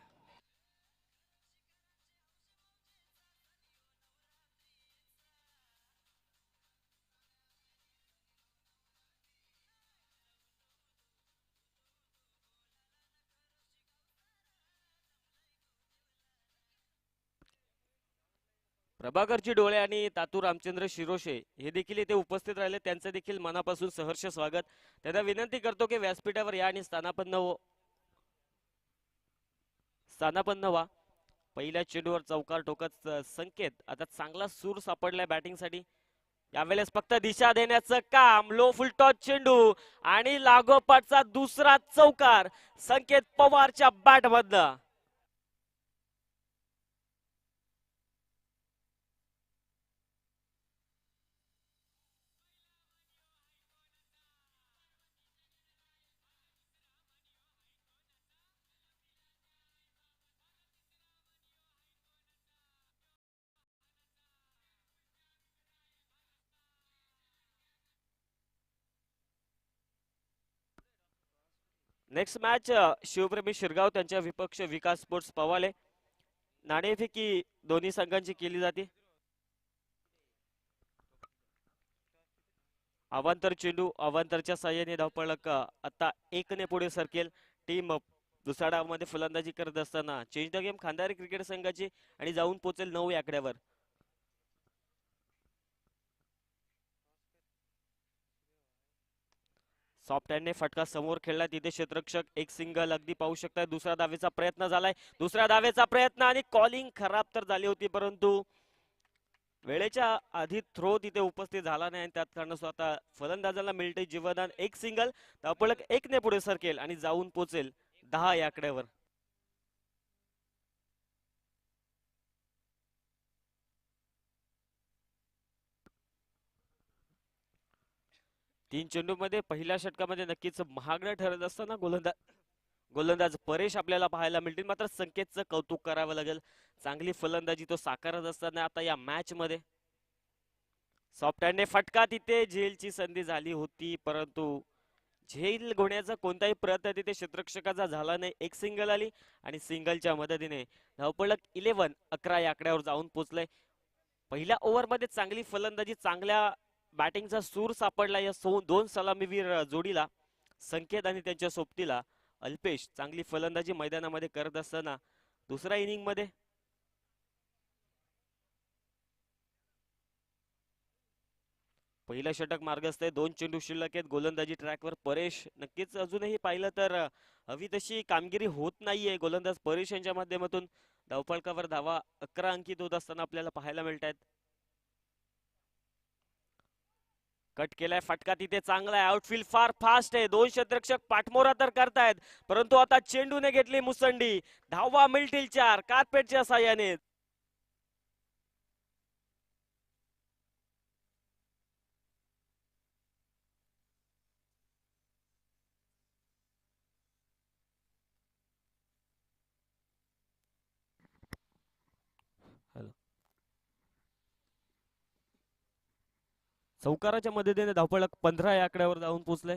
प्रभाकरची डोळे आणि तातू रामचंद्र शिरोशे हे देखील इथे उपस्थित राहिले, त्यांचं देखील मनापासून सहर्ष स्वागत. त्यांना विनंती करतो की व्यासपीठावर या आणि स्थानापन्न व्हा. पहिल्या चेंडूवर चौकार टोकत संकेत. आता चांगला सूर सापडलाय बॅटिंगसाठी. यावेळेस फक्त दिशा देण्याचं काम. लो फुलटॉस चेंडू आणि लागोपाठचा दुसरा चौकार संकेत पवारच्या बॅट मधनं. नेक्स्ट मॅच शिवप्रेमी शिरगाव त्यांच्या विपक्ष विकास स्पोर्ट्स पवाले. नाणेफेकी दोन्ही संघांची केली जाते. अवांतर चेंडू, अवांतरच्या साह्याने धावफलक आता 1 पुढे सरकेल. टीम दुसऱ्या डावामध्ये फलंदाजी करत असताना change the game Khandari cricket संघाची आणि जाऊन पोहोचेल 9 आकड्यावर. सॉफ्ट हँडने फटका समोर खेळला, तिथे क्षेत्ररक्षक एक सिंगल अगदी पाहू शकताय. दुसऱ्या धावेचा प्रयत्न झालाय, दुसऱ्या धावेचा प्रयत्न आणि कॉलिंग खराब तर झाली होती, परंतु वेळेच्या आधी थ्रो तिथे उपस्थित झाला नाही. त्यात कारणास्तव आता फलंदाजाला मिळते जीवदान एक सिंगल. धावफलक 1 पुढे सरकेल आणि जाऊन पोहोचेल 10 या आकड्यावर. तीन चेंडू मध्ये पहिल्या षटकामध्ये नक्कीच महागडं ठरत असताना गोलंदाज परेश आपल्याला पाहायला मिळतील. मात्र संकेतचं कौतुक करावं लागेल, चांगली फलंदाजी तो साकारत असताना आता या मॅच मध्ये. सॉफ्ट हँडने फटका, तिथे झेलची संधी झाली होती, परंतु झेल घेण्याचा कोणताही प्रयत्न तिथे क्षेत्ररक्षकाचा झाला नाही. एक सिंगल आली आणि सिंगलच्या मदतीने धावफलक 11 या आकड्यावर जाऊन पोहोचलंय. पहिल्या ओव्हरमध्ये चांगली फलंदाजी, चांगल्या बॅटिंगचा सूर सापडला या 2 सलामीवीर जोडीला. संकेत आणि त्यांच्या सोबतीला अल्पेश चांगली फलंदाजी मैदानामध्ये करत असताना दुसऱ्या इनिंग मध्ये पहिलं षटक मार्गस्थ आहे. 2 चेंडू शिल्लक आहेत. गोलंदाजी ट्रॅकवर परेश. नक्कीच अजूनही पाहिलं तर हवी तशी कामगिरी होत नाहीये. गोलंदाज परेश यांच्या माध्यमातून धावफलकावर धावा 11 अंकित होत असताना आपल्याला पाहायला मिळत आहेत. कट केलाय फटका, तिथे चांगला आहे. आउटफील्ड फार फास्ट आहे. 2 क्षेत्ररक्षक पाठमोरा तर करतायत, परंतु आता चेंडूने घेतली मुसंडी. धावा मिळतील 4 कार्पेटच्या साह्याने. चौकाराच्या मदतीने धावफलक 15 या आकड्यावर जाऊन पोहोचले.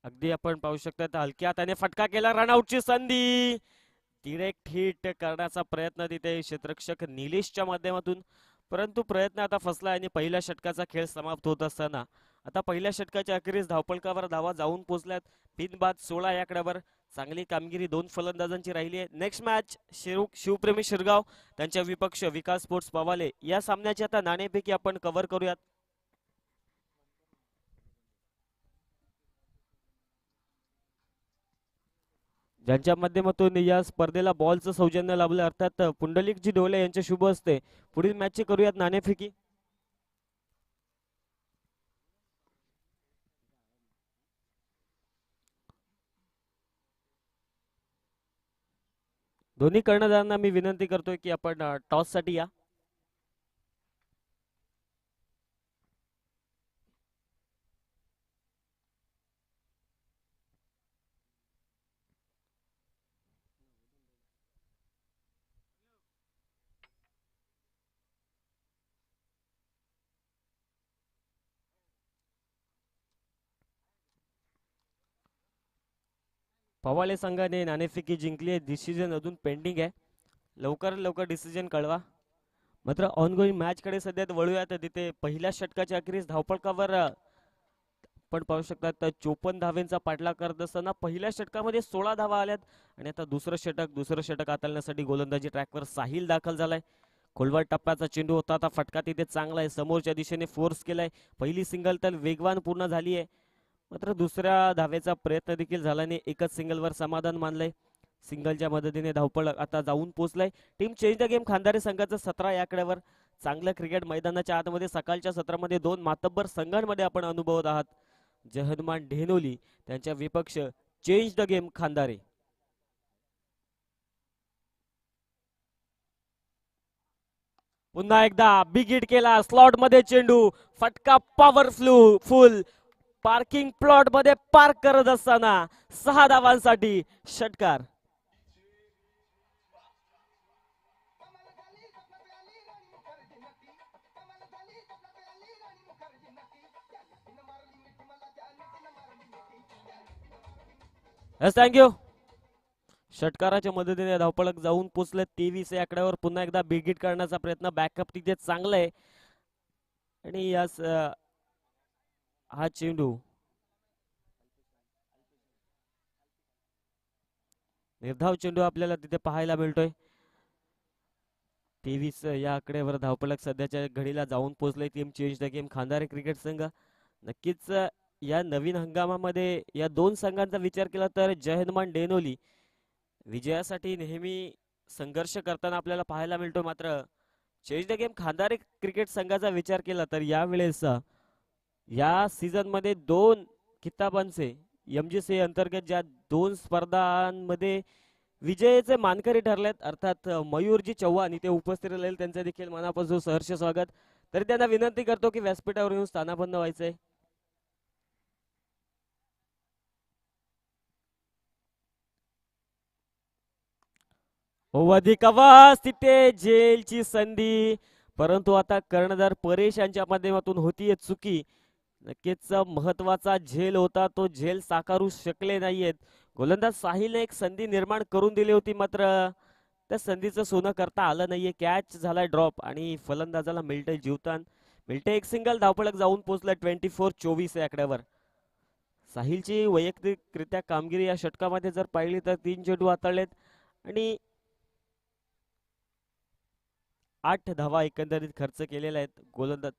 अगदी आपण पाहू शकता हलक्या हाताने फटका केला, रनआउटची संधी. डिरेक्ट हिट करण्याचा प्रयत्न तिथे क्षेत्ररक्षक निलेशच्या माध्यमातून, परंतु प्रयत्न आता फसला आणि पहिल्या षटकाचा खेळ समाप्त होत असताना आता पहिल्या षटकाच्या अखेरीस धावफलकावर धावा जाऊन पोहोचल्यात. बिनबाद 16 या आकड्यावर. चांगली कामगिरी 2 फलंदाजांची राहिली आहे. नेक्स्ट मॅच शिवप्रेमी शिरगाव त्यांच्या विपक्ष विकास स्पोर्ट्स पवाले या सामन्याची आता नाणेफेकी आपण कव्हर करूयात. ज्यांच्या माध्यमातून या स्पर्धेला बॉलचं सौजन्य लाभलं, अर्थात पुंडलिकजी ढोले यांचे शुभ असते. पुढील मॅचची करूयात नाणेफेकी. दोन्ही कर्णधारांना मी विनंती करतोय की आपण टॉस साठी या. पवाले संघाने नाणेफेकी जिंकली आहे. डिसिजन अजून पेंडिंग आहे. लवकर लवकर डिसिजन कळवा. मात्र ऑनगोईंग मॅच कडे सध्या वळूया. तर तिथे पहिल्या षटकाच्या अखेरीस धावपळकावर आपण पाहू शकता 54 धावेंचा पाठलाग करत असताना पहिल्या षटकामध्ये 16 धावा आल्यात. आणि आता दुसरं षटक हाताळण्यासाठी गोलंदाजी ट्रॅकवर साहिल दाखल झालाय. खोलवर टप्प्याचा चेंडू होता. आता फटका तिथे चांगला आहे. समोरच्या दिशेने फोर्स केलाय. पहिली सिंगल तर वेगवान पूर्ण झाली आहे. मात्र दुसऱ्या धावेचा प्रयत्न देखील झाला नाही. एकच सिंगलवर समाधान मानलंय. सिंगलच्या मदतीने धावपळ आता जाऊन पोहोचलाय. Team change the game Khandare संघाचं 17 या आकड्यावर. चांगलं क्रिकेट मैदानाच्या आतमध्ये सकाळच्या सत्रामध्ये दोन मातब्बर संघांमध्ये आपण अनुभवत आहात. जहदमान ढेनोली त्यांच्या विपक्ष चेंज द गेम खांदारे. पुन्हा एकदा बिग हिट केला. स्लॉट मध्ये चेंडू. फटका पॉवरफुल फुल पार्किंग प्लॉट मध्ये पार्क करत असताना 6 धावांसाठी षटकार. थँक्यू. षटकाराच्या मदतीने धावपळक जाऊन पोचले. 23 या आकड्यावर. पुन्हा एकदा बिग हिट करण्याचा प्रयत्न. बॅकअप तिथे चांगलं आहे. आणि यास हा चेंडू निर्धाव चेंडू आपल्याला तिथे पाहायला मिळतोय. 23 या आकड्यावर धावपळक सध्याच्या घडीला जाऊन पोहोचले. Team change the game Khandare cricket संघ. नक्कीच या नवीन हंगामामध्ये या दोन संघांचा विचार केला तर जहदमान डेनोली विजयासाठी नेहमी संघर्ष करताना आपल्याला पाहायला मिळतो. मात्र change the game Khandare cricket संघाचा विचार केला तर यावेळेस या सीझन मध्ये 2 किताबांचे MGC अंतर्गत ज्या 2 स्पर्धांमध्ये विजयाचे मानकरी ठरलेत, अर्थात मयूरजी चव्हाण इथे उपस्थित राहील. त्यांचे देखील मनापासून सहर्ष स्वागत. तरी त्यांना विनंती करतो की व्यासपीठावर येऊन स्थानापन्न व्हायचंय. अधिक आवाज तिथे झेलची संधी. परंतु आता कर्णधार परेश यांच्या माध्यमातून होतीये चुकी. नक्कीच महत्वाचा झेल होता. तो झेल साकारू शकले नाहीयेत. गोलंदाज साहिलने एक संधी निर्माण करून दिली होती. मात्र त्या संधीचं सोनं करता आलं नाहीये. कॅच झालाय ड्रॉप आणि फलंदाजाला मिळतंय जीवतान. मिळते एक सिंगल. धावपळक जाऊन पोहोचलाय 24 या आकड्यावर. साहिलची वैयक्तिकरित्या कामगिरी या षटकामध्ये जर पाहिली तर 3 चेंडू हाताळलेत आणि 8 धावा एकंदरीत खर्च केलेल्या आहेत. गोलंदाज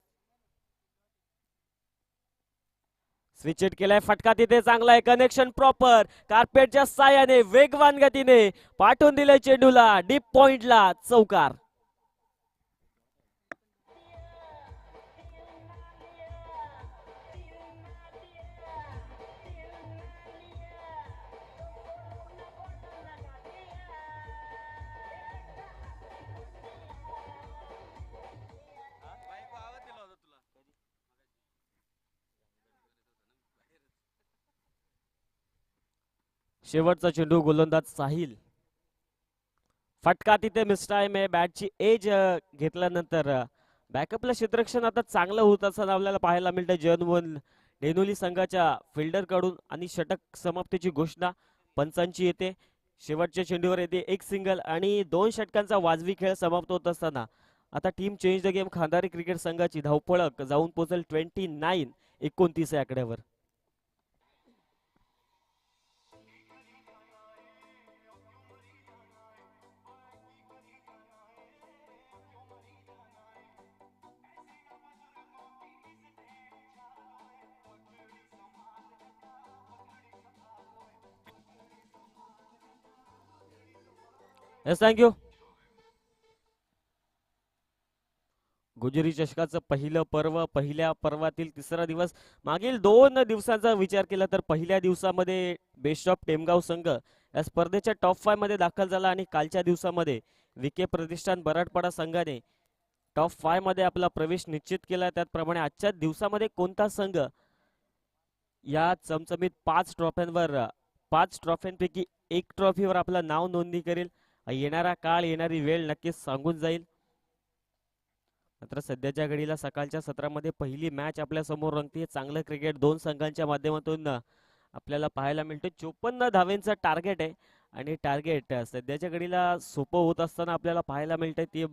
स्विच हिट केलाय. फटका तिथे चांगला आहे. Connection proper. कार्पेटच्या साह्याने वेगवान गतीने पाठवून दिले चेंडूला डीप पॉइंटला. चौकार. शेवटचा चेंडू गोलंदाज साहिल. फटका तिथे मिसटाईम आहे. बॅटची एज घेतल्यानंतर बॅकअपला क्षेत्ररक्षण आता चांगलं होत असताना आपल्याला पाहायला मिळतं जहदमान डेनोली संघाच्या फिल्डर कडून. आणि षटक समाप्तीची घोषणा पंचांची येते. शेवटच्या चेंडूवर येते एक सिंगल आणि 2 षटकांचा वाजवी खेळ समाप्त होत असताना आता team change the game Khandari cricket संघाची धावपळक जाऊन पोहोचेल 29 या आकड्यावर. Yes thank you. गुजरी चषकाचं पहिलं पर्व, पहिल्या पर्वातील तिसरा दिवस. मागील 2 दिवसांचा विचार केला तर पहिल्या दिवसामध्ये बेस्ट ऑफ टेमगाव संघ या स्पर्धेच्या टॉप 5 मध्ये दाखल झाला आणि कालच्या दिवसामध्ये विके प्रतिष्ठान बराडपाडा संघाने टॉप 5 मध्ये आपला प्रवेश निश्चित केला. त्याचप्रमाणे आजच्या दिवसामध्ये कोणता संघ या चमचमीत 5 ट्रॉफ्यांपैकी एक ट्रॉफीवर आपलं नाव नोंदणी करेल, येणारा काळ, येणारी वेळ नक्कीच सांगून जाईल. मात्र सध्याच्या घडीला सकाळच्या सत्रामध्ये पहिली मॅच आपल्या समोर रंगते. चांगलं क्रिकेट दोन संघांच्या माध्यमातून आपल्याला पाहायला मिळतं. 54 धावेंचं टार्गेट आहे आणि टार्गेट सध्याच्या घडीला सोपं होत असताना आपल्याला पाहायला मिळतंय. ती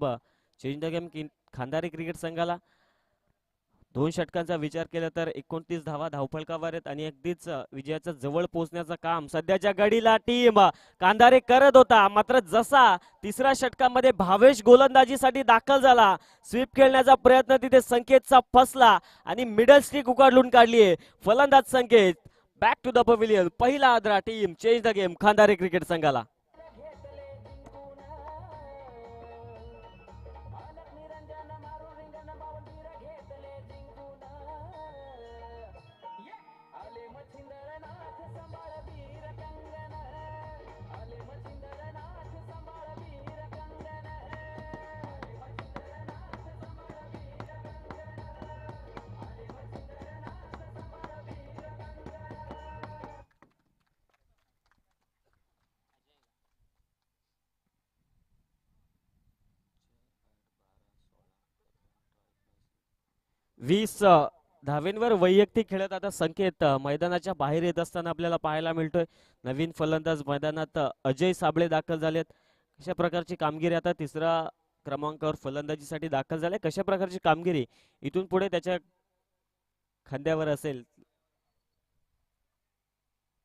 change the game Khandari cricket संघाला 2 षटकांचा विचार केला तर 29 धावा धावफलकावर आहेत आणि अगदीच विजयाच्या जवळ पोहोचण्याचं काम सध्याच्या घडीला टीम कांधारे करत होता. मात्र जसा तिसऱ्या षटकामध्ये भावेश गोलंदाजीसाठी दाखल झाला, स्वीप खेळण्याचा प्रयत्न तिथे संकेतचा फसला आणि मिडल स्टिक उकाडून काढली आहे फलंदाज Sanket. Back to the pavilion. पहिला आदरा team change the game Khandhare cricket संघाला. वीस धावेंवर वैयक्तिक खेळत आता संकेत मैदानाच्या बाहेर येत असताना आपल्याला पाहायला मिळतोय. नवीन फलंदाज मैदानात अजय साबळे दाखल झालेत. कशा प्रकारची कामगिरी आता तिसरा क्रमांकावर फलंदाजीसाठी दाखल झाले, कशा प्रकारची कामगिरी इथून पुढे त्याच्या खांद्यावर असेल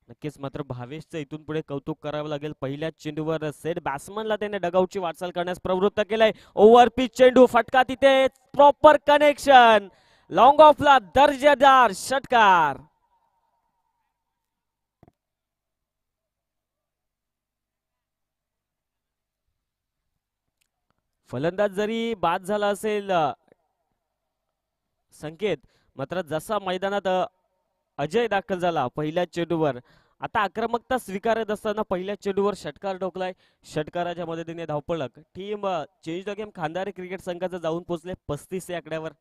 नक्कीच. मात्र भावेशचं इथून पुढे कौतुक करावं लागेल. पहिल्याच चेंडूवर सेट बॅट्समनला त्याने डगआउटची वाटचाल करण्यास प्रवृत्त केलंय. ओव्हर पिच चेंडू, फटका तिथे, प्रॉपर कनेक्शन, लॉंग ऑफला दर्जेदार षटकार. फलंदाज जरी बाद झाला असेल संकेत, मात्र जसा मैदानात अजय दाखल झाला पहिल्या चेंडूवर, आता आक्रमकता स्वीकारत असताना पहिल्या चेंडूवर षटकार ठोकलाय. षटकाराच्या मदतीने धावपळक team change the game Khandari cricket संघाचं जाऊन पोहोचले 35 या आकड्यावर.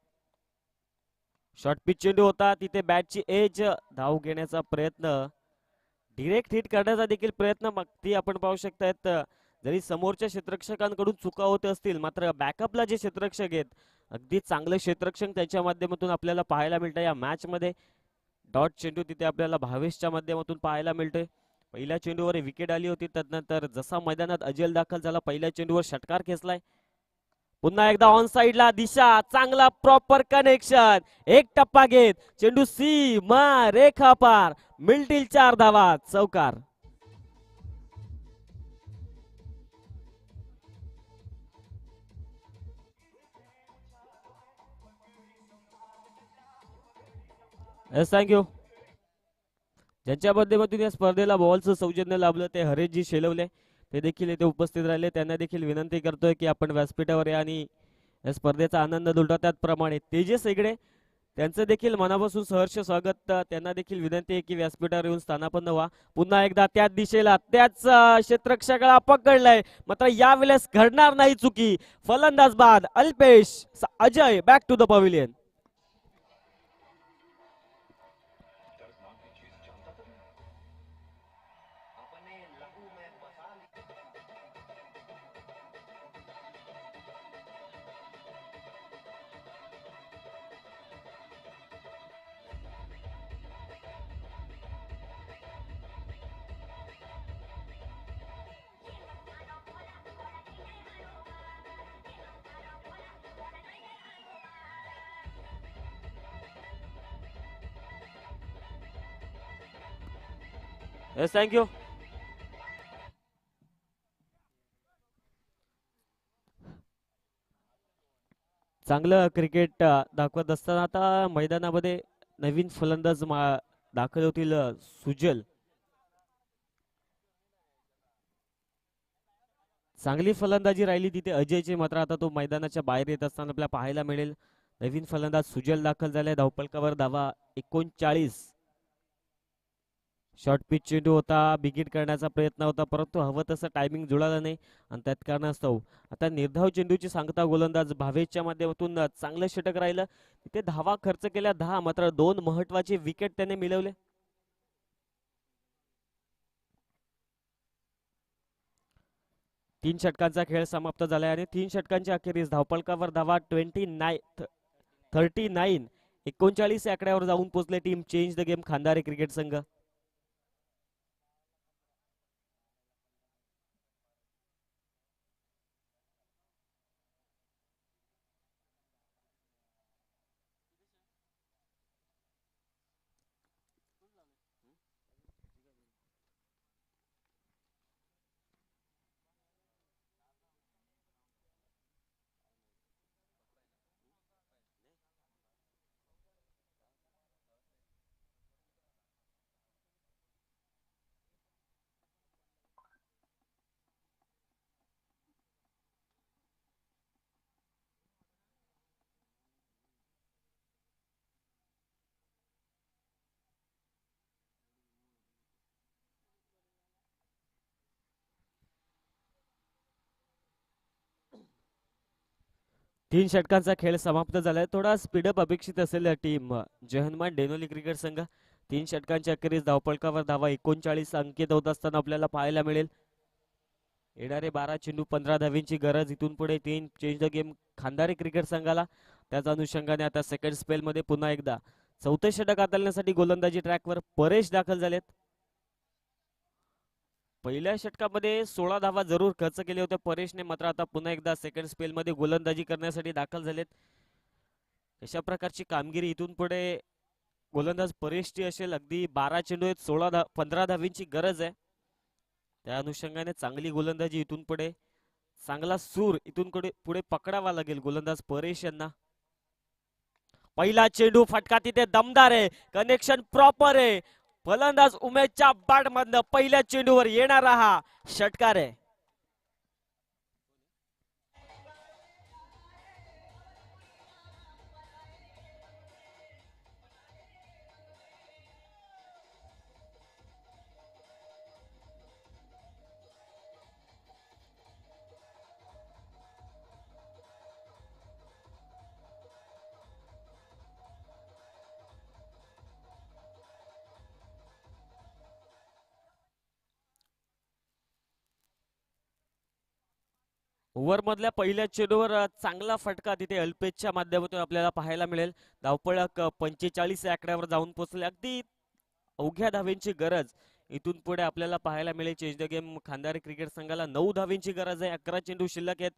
शॉर्ट पिच चेंडू होता, तिथे बॅटची एज, धाव घेण्याचा प्रयत्न, डिरेक्ट हिट करण्याचा देखील प्रयत्न ती आपण पाहू शकतायत. जरी समोरच्या क्षेत्ररक्षकांकडून चुका होत असतील, मात्र बॅकअपला जे क्षेत्ररक्षक आहेत अगदी चांगले क्षेत्ररक्षक त्याच्या माध्यमातून आपल्याला पाहायला मिळतं या मॅच मध्ये. डॉट चेंडू तिथे आपल्याला भावेशच्या माध्यमातून पाहायला मिळतोय. पहिल्या चेंडूवर विकेट आली होती, त्यानंतर जसा मैदानात अजय दाखल झाला पहिल्या चेंडूवर षटकार खेचलाय. पुन्हा एकदा ऑन साइडला दिशा, चांगला प्रॉपर कनेक्शन, एक टप्पा घेत चेंडू रेखा पार, मिळतील 4 धावा, चौकार. थँक्यू. ज्यांच्या माध्यमातून या स्पर्धेला बॉलचं सौजन्य लाभलं ते हरेशजी शेलवले, ते देखील इथे उपस्थित राहिले. त्यांना देखील विनंती करतोय की आपण व्यासपीठावर या आणि या स्पर्धेचा आनंद लुटा. त्याचप्रमाणे तेजस हेगडे, त्यांचं देखील मनापासून सहर्ष स्वागत. त्यांना देखील विनंती आहे की व्यासपीठावर येऊन स्थानापन्न व्हा. पुन्हा एकदा त्याच दिशेला त्याच क्षेत्ररक्षकाला पकडलंय, मात्र यावेळेस घडणार नाही चुकी. फलंदाज बाद, Alpesh, Ajay back to the pavilion. Thank you. चांगलं क्रिकेट दाखवत असताना आता मैदानामध्ये नवीन फलंदाज दाखल होतील. सुजल चांगली फलंदाजी राहिली तिथे अजयची, मात्र आता तो मैदानाच्या बाहेर येत असताना आपल्याला पाहायला मिळेल. नवीन फलंदाज सुजल दाखल झाले. धावपलकावर धावा 39. शॉर्ट पिच चेंडू होता, बिगिट करण्याचा प्रयत्न होता, परंतु हवं तसं टायमिंग जुळालं नाही आणि त्यात कारणास्तव आता निर्धाव चेंडूची सांगता गोलंदाज भावेशच्या माध्यमातून चांगलं षटक राहिलं. तिथे धावा खर्च केल्या 10, मात्र 2 महत्वाचे विकेट त्याने मिळवले. तीन षटकांचा खेळ समाप्त झालाय आणि 3 षटकांच्या अखेरीस धावपलकावर धावा 39 39 या आकड्यावर जाऊन पोहोचले team change the game Khandare cricket संघ. तीन षटकांचा खेळ समाप्त झालाय. थोडा स्पीडअप अपेक्षित असेल टीम जय हनुमान डेनोली क्रिकेट संघ. 3 षटकांच्या अखेरीस धावपलकावर धावा 39 अंकित होत असताना आपल्याला पाहायला मिळेल. येणारे 12 चेंडू 15 धावींची गरज. इथून पुढे 3 change the game Khandari cricket संघाला. त्याच अनुषंगाने आता सेकंड स्पेल मध्ये पुन्हा एकदा चौथे षटक हाताळण्यासाठी गोलंदाजी ट्रॅकवर परेश दाखल झालेत. पहिल्या षटकामध्ये 16 धावा जरूर खर्च केले होते परेशने, मात्र आता पुन्हा एकदा सेकंड स्पेल मध्ये गोलंदाजी करण्यासाठी दाखल झालेत. अशा प्रकारची कामगिरी इथून पुढे गोलंदाज परेशची असेल. अगदी 12 चेंडू आहेत, 15 धावींची गरज आहे. त्या अनुषंगाने चांगली गोलंदाजी इथून पुढे, चांगला सूर इथून पुढे पकडावा लागेल गोलंदाज परेश यांना. पहिला चेंडू फटका तिथे दमदार आहे, कनेक्शन प्रॉपर आहे. फलंदाज उमेशच्या बॅट मधनं पहिल्या चेंडूवर येणारा हा षटकार आहे. ओव्हर मधल्या पहिल्या चेंडूवर चांगला फटका तिथे अल्पेशच्या माध्यमातून आपल्याला पाहायला मिळेल. धावपळक 45 या आकड्यावर जाऊन पोहोचले. अगदी अवघ्या धावेंची गरज इथून पुढे आपल्याला पाहायला मिळेल. Change the game Khandari cricket संघाला 9 धावेंची गरज आहे. 11 चेंडू शिल्लक आहेत.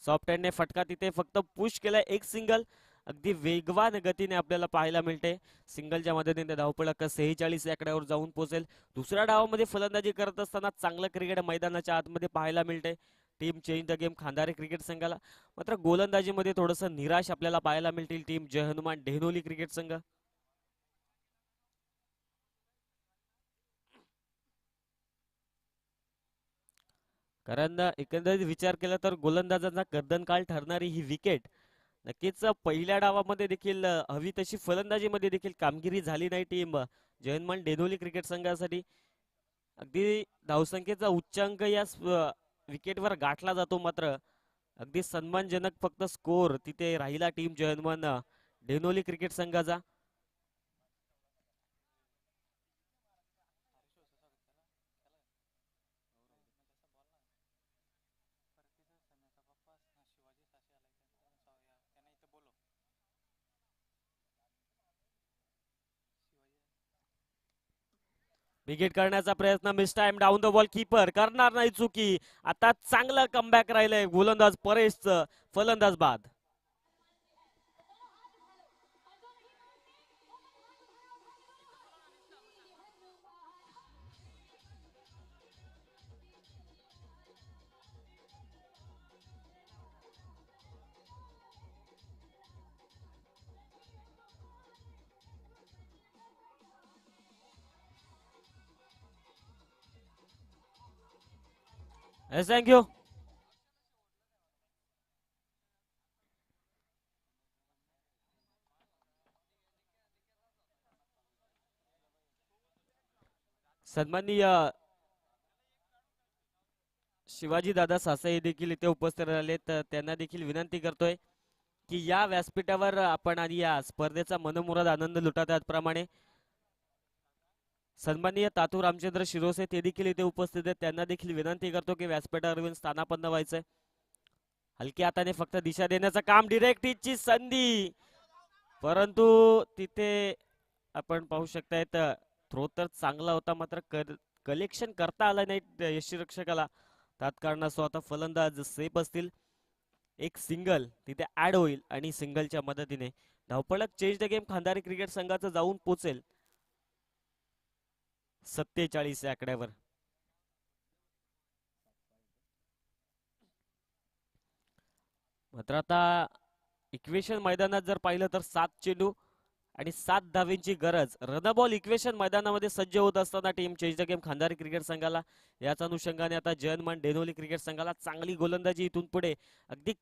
सॉफ्ट हँडने फटका तिथे फक्त पुश केलाय. एक सिंगल अगदी वेगवान गतीने आपल्याला पाहायला मिळते. सिंगलच्या मदतीने धावपळक 46 या आकड्यावर जाऊन पोहोचेल. दुसऱ्या डावामध्ये फलंदाजी करत असताना चांगलं क्रिकेट मैदानाच्या आतमध्ये पाहायला मिळते team change the game Khandare cricket संघाला. मात्र गोलंदाजीमध्ये थोडस निराश आपल्याला पाहायला मिळतील टीम जय हनुमान डेहनोली क्रिकेट संघ. कारण एकंदरीत विचार केला तर गोलंदाजांचा कर्दनकाळ ठरणारी ही विकेट नक्कीच पहिल्या डावामध्ये देखील हवी तशी फलंदाजीमध्ये देखील कामगिरी झाली नाही टीम जय हनुमान डेहनोली क्रिकेट संघासाठी. अगदी धावसंख्येचा उच्चांक या विकेटवर गाठला जातो, मात्र अगदी सन्मानजनक फक्त स्कोर तिथे राहिला टीम जय हनुमान डेहनोली क्रिकेट संघाचा. विकेट करण्याचा प्रयत्न, miss time, down the ball, keeper करणार नाही चुकी. आता चांगलं कमबॅक राहिलंय गोलंदाज परेशचं, फलंदाज बाद. थँक्यू. सन्माननीय शिवाजी दादा सासाई देखील इथे उपस्थित राहिले, तर त्यांना देखील विनंती करतोय की या व्यासपीठावर आपण आणि या स्पर्धेचा मनमुराद आनंद लुटा. त्याचप्रमाणे सन्माननीय तातू रामचंद्र शिरोसे ते देखील इथे उपस्थित आहेत, त्यांना देखील विनंती करतो की व्यासपीठावर येऊन स्थानापन्न व्हायचंय. हलक्या हाताने फक्त दिशा देण्याचं काम, डायरेक्ट हिटची संधी, परंतु तिथे आपण पाहू शकताय थ्रो तर चांगला होता, मात्र कलेक्शन करता आलं नाही यष्टीरक्षकाला. तात्कारणास्तव आता फलंदाज सेफ असतील. एक सिंगल तिथे ऍड होईल आणि सिंगलच्या मदतीने धावपळक change the game Khandari cricket संघाचं जाऊन पोचेल 47 या आकड्यावर. मात्र आता इक्वेशन मैदानात जर पाहिलं तर 7 चेंडू आणि 7 धावेंची गरज. रनबॉल इक्वेशन मैदानामध्ये सज्ज होत असताना team change the game Khandari cricket संघाला याच अनुषंगाने आता जयनमान डेनोली क्रिकेट संघाला चांगली गोलंदाजी इथून पुढे अगदी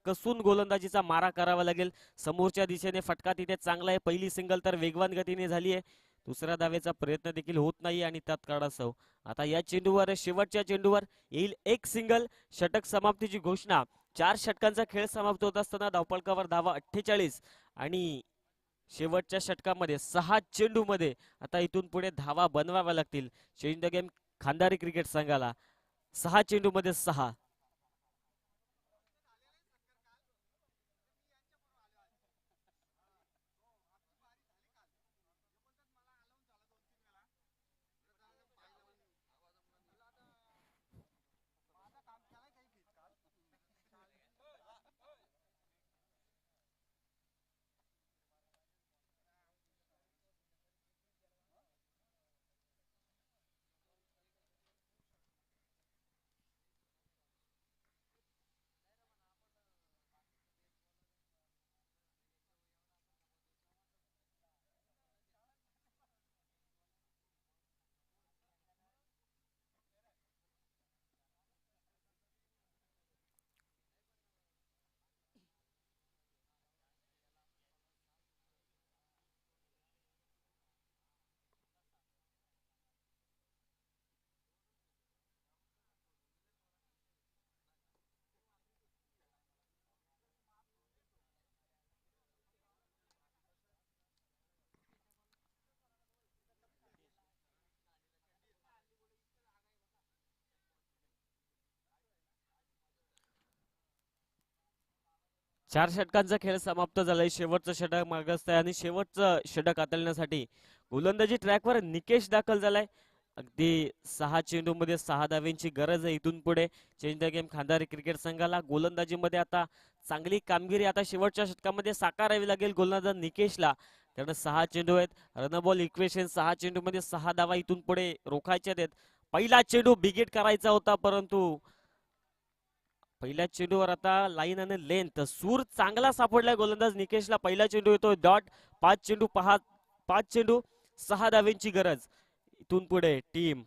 कसून गोलंदाजीचा मारा करावा लागेल. समोरच्या दिशेने फटका तिथे चांगला आहे, पहिली सिंगल तर वेगवान गतीने झाली आहे, दुसऱ्या धावेचा प्रयत्न देखील होत नाही आणि त्यात काढासह आता या चेंडूवर शेवटच्या चेंडूवर येईल एक सिंगल. षटक समाप्तीची घोषणा. 4 षटकांचा खेळ समाप्त होत असताना धावपळकावर धावा 48 आणि शेवटच्या षटकामध्ये 6 चेंडू मध्ये आता इथून पुढे धावा बनवाव्या लागतील change the game Khandari cricket संघाला. 6 चेंडू मध्ये 6. चार षटकांचा खेळ समाप्त झालाय. शेवटचं षटक मागासत आहे आणि शेवटचं षटक हाताळण्यासाठी गोलंदाजी ट्रॅकवर निकेश दाखल झालाय. अगदी 6 चेंडू मध्ये 6 धावेंची गरज आहे इथून पुढे change the game Khandari cricket संघाला. गोलंदाजीमध्ये आता चांगली कामगिरी आता शेवटच्या षटकामध्ये साकारावी लागेल गोलंदाज निकेशला, कारण 6 चेंडू आहेत. रनबॉल इक्वेशन 6 चेंडू मध्ये 6 धावा इथून पुढे रोखायच्या आहेत. पहिला चेंडू बिगेट करायचा होता, परंतु पहिल्या चेंडूवर आता लाईन आणि लेंथ सूर चांगला सापडलाय गोलंदाज निकेशला. पहिला चेंडू येतोय डॉट. 5 चेंडू 6 धावेंची गरज. इथून पुढे team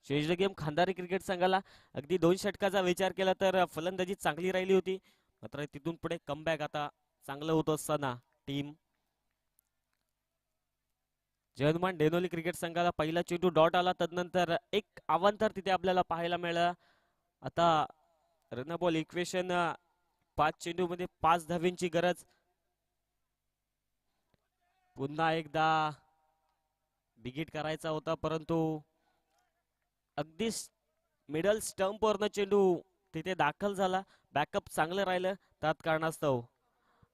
change the game Khandari cricket संघाला अगदी 2 षटकाचा विचार केला तर फलंदाजी चांगली राहिली होती, मात्र तिथून पुढे कमबॅक आता चांगलं होत असताना टीम जयनमान डेनोली क्रिकेट संघाला पहिला चेंडू डॉट आला, तदनंतर एक अवांतर तिथे आपल्याला पाहायला मिळालं. आता रनबॉल इक्वेशन 5 चेंडू मध्ये 5 धावेंची गरज. पुन्हा एकदा बिगिट करायचा होता, परंतु अगदी मिडल स्टंप वरनं चेंडू तिथे दाखल झाला. बॅकअप चांगलं राहिलं त्यात कारणास्तव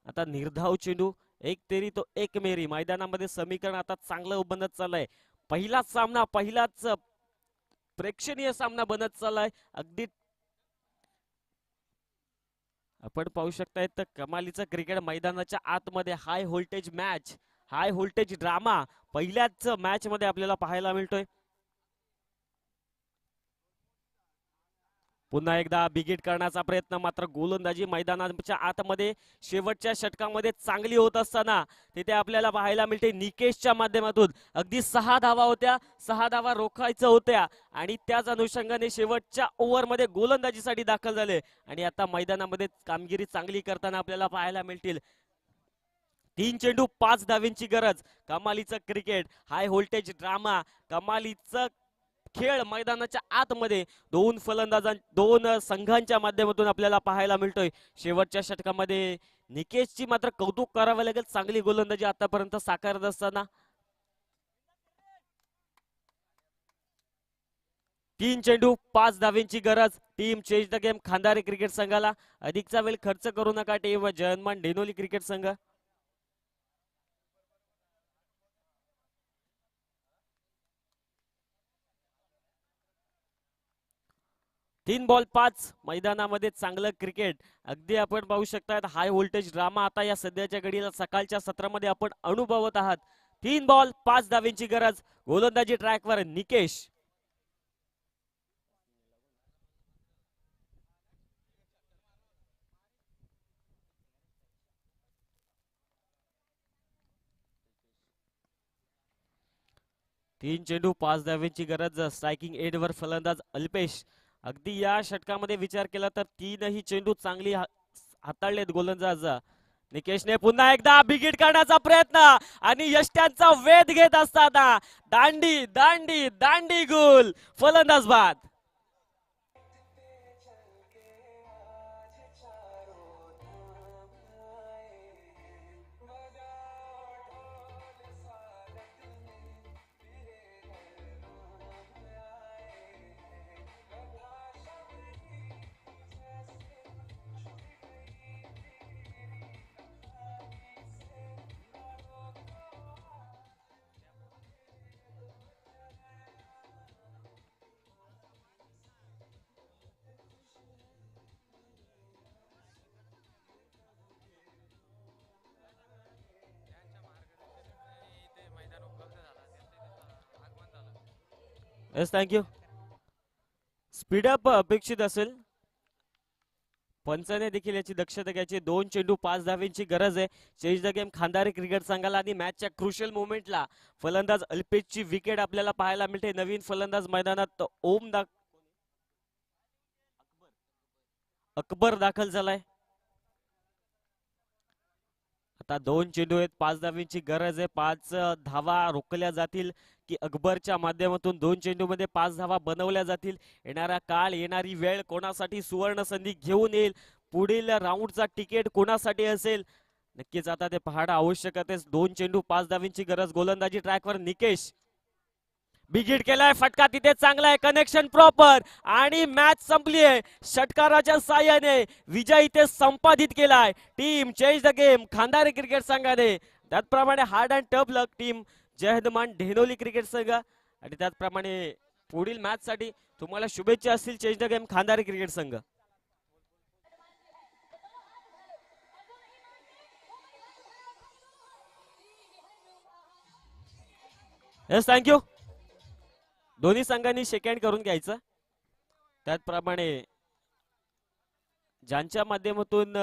आता निर्धाव चेंडू. एक तेरी तो एक मेरी मैदानामध्ये समीकरण आता चांगलं बनत चाललंय. पहिलाच सामना, पहिलाच प्रेक्षणीय सामना बनत चाललाय. अगदी आपण पाहू शकताय तर कमालीचं क्रिकेट मैदानाच्या आतमध्ये high voltage match, high voltage drama पहिल्याच मॅच मध्ये आपल्याला पाहायला मिळतोय. पुन्हा एकदा बिगिट करण्याचा प्रयत्न, मात्र गोलंदाजी मैदानाच्या आतमध्ये शेवटच्या षटकामध्ये चांगली होत असताना तिथे आपल्याला पाहायला मिळते निकेशच्या माध्यमातून अगदी 6 धावा होत्या, 6 धावा रोखायचं होत्या आणि त्याच अनुषंगाने शेवटच्या ओव्हरमध्ये गोलंदाजीसाठी दाखल झाले आणि आता मैदानामध्ये कामगिरी चांगली करताना आपल्याला पाहायला मिळतील. 3 चेंडू 5 धावेंची गरज. कमालीचं क्रिकेट, हाय व्होल्टेज ड्रामा, कमालीचं खेळ मैदानाच्या आतमध्ये दोन संघांच्या माध्यमातून आपल्याला पाहायला मिळतोय. शेवटच्या षटकामध्ये निकेशची मात्र कौतुक करावं लागेल, चांगली गोलंदाजी आतापर्यंत साकारत असताना. 3 चेंडू 5 धावेंची गरज. Team change the game Khandare cricket संघाला. अधिकचा वेळ खर्च करू नका टीम जयनमान डेनोली क्रिकेट संघ. 3 बॉल 5. मैदानामध्ये चांगलं क्रिकेट अगदी आपण पाहू शकता. हाय व्होल्टेज ड्रामा आता या सध्याच्या घडीला सकाळच्या सत्रामध्ये आपण अनुभवत आहात. 3 बॉल 5 धावेंची गरज. गोलंदाजी ट्रॅकवर निकेश. तीन चेंडू 5 धावेंची गरज. स्ट्रायकिंग एंडवर फलंदाज अल्पेश. अगदी या षटकामध्ये विचार केला तर तीनही चेंडू चांगली हाताळलेत गोलंदाज निकेशने. पुन्हा एकदा बिगिट करण्याचा प्रयत्न आणि यष्ट्यांचा वेध घेत असताना दांडी दांडी दांडी गोल. फलंदाज बाद. Yes thank you. स्पीडअप अपेक्षित असेल. पंचाने देखील याची दक्षता घ्यायची. 2 चेंडू 5 धावेंची गरज आहे change the game Khandare cricket संघाला. आणि मॅचच्या क्रुशियल मोमेंटला फलंदाज अल्पेशची विकेट आपल्याला पाहायला मिळते. नवीन फलंदाज मैदानात अकबर दाखल झालाय. आता 2 चेंडू आहेत 5 धावेंची गरज आहे. 5 धावा रोखल्या जातील की अकबरच्या माध्यमातून 2 चेंडू मध्ये 5 धावा बनवल्या जातील. येणारा काळ, येणारी वेळ कोणासाठी सुवर्ण संधी घेऊन येईल, पुढील राऊंडचा तिकीट कोणासाठी असेल, नक्कीच आता ते पाहणं आवश्यक आहे. 2 चेंडू 5 धावेंची गरज. गोलंदाजी ट्रॅकवर निकेश. बिगिट केलाय, फटका तिथे चांगला आहे, कनेक्शन प्रॉपर आणि मॅच संपली आहे. षटकाराच्या साहाय्याने विजय इथे संपादित केलाय team change the game Khandare cricket संघाने. त्याचप्रमाणे hard and tough luck team जयहदमान ढेनोली क्रिकेट संघ. आणि त्याचप्रमाणे पुढील मॅच साठी तुम्हाला शुभेच्छा असतील change the game Khandare cricket संघ. Yes thank you. दोन्ही संघांनी शेक हँड करून घ्यायचं. त्याचप्रमाणे ज्यांच्या माध्यमातून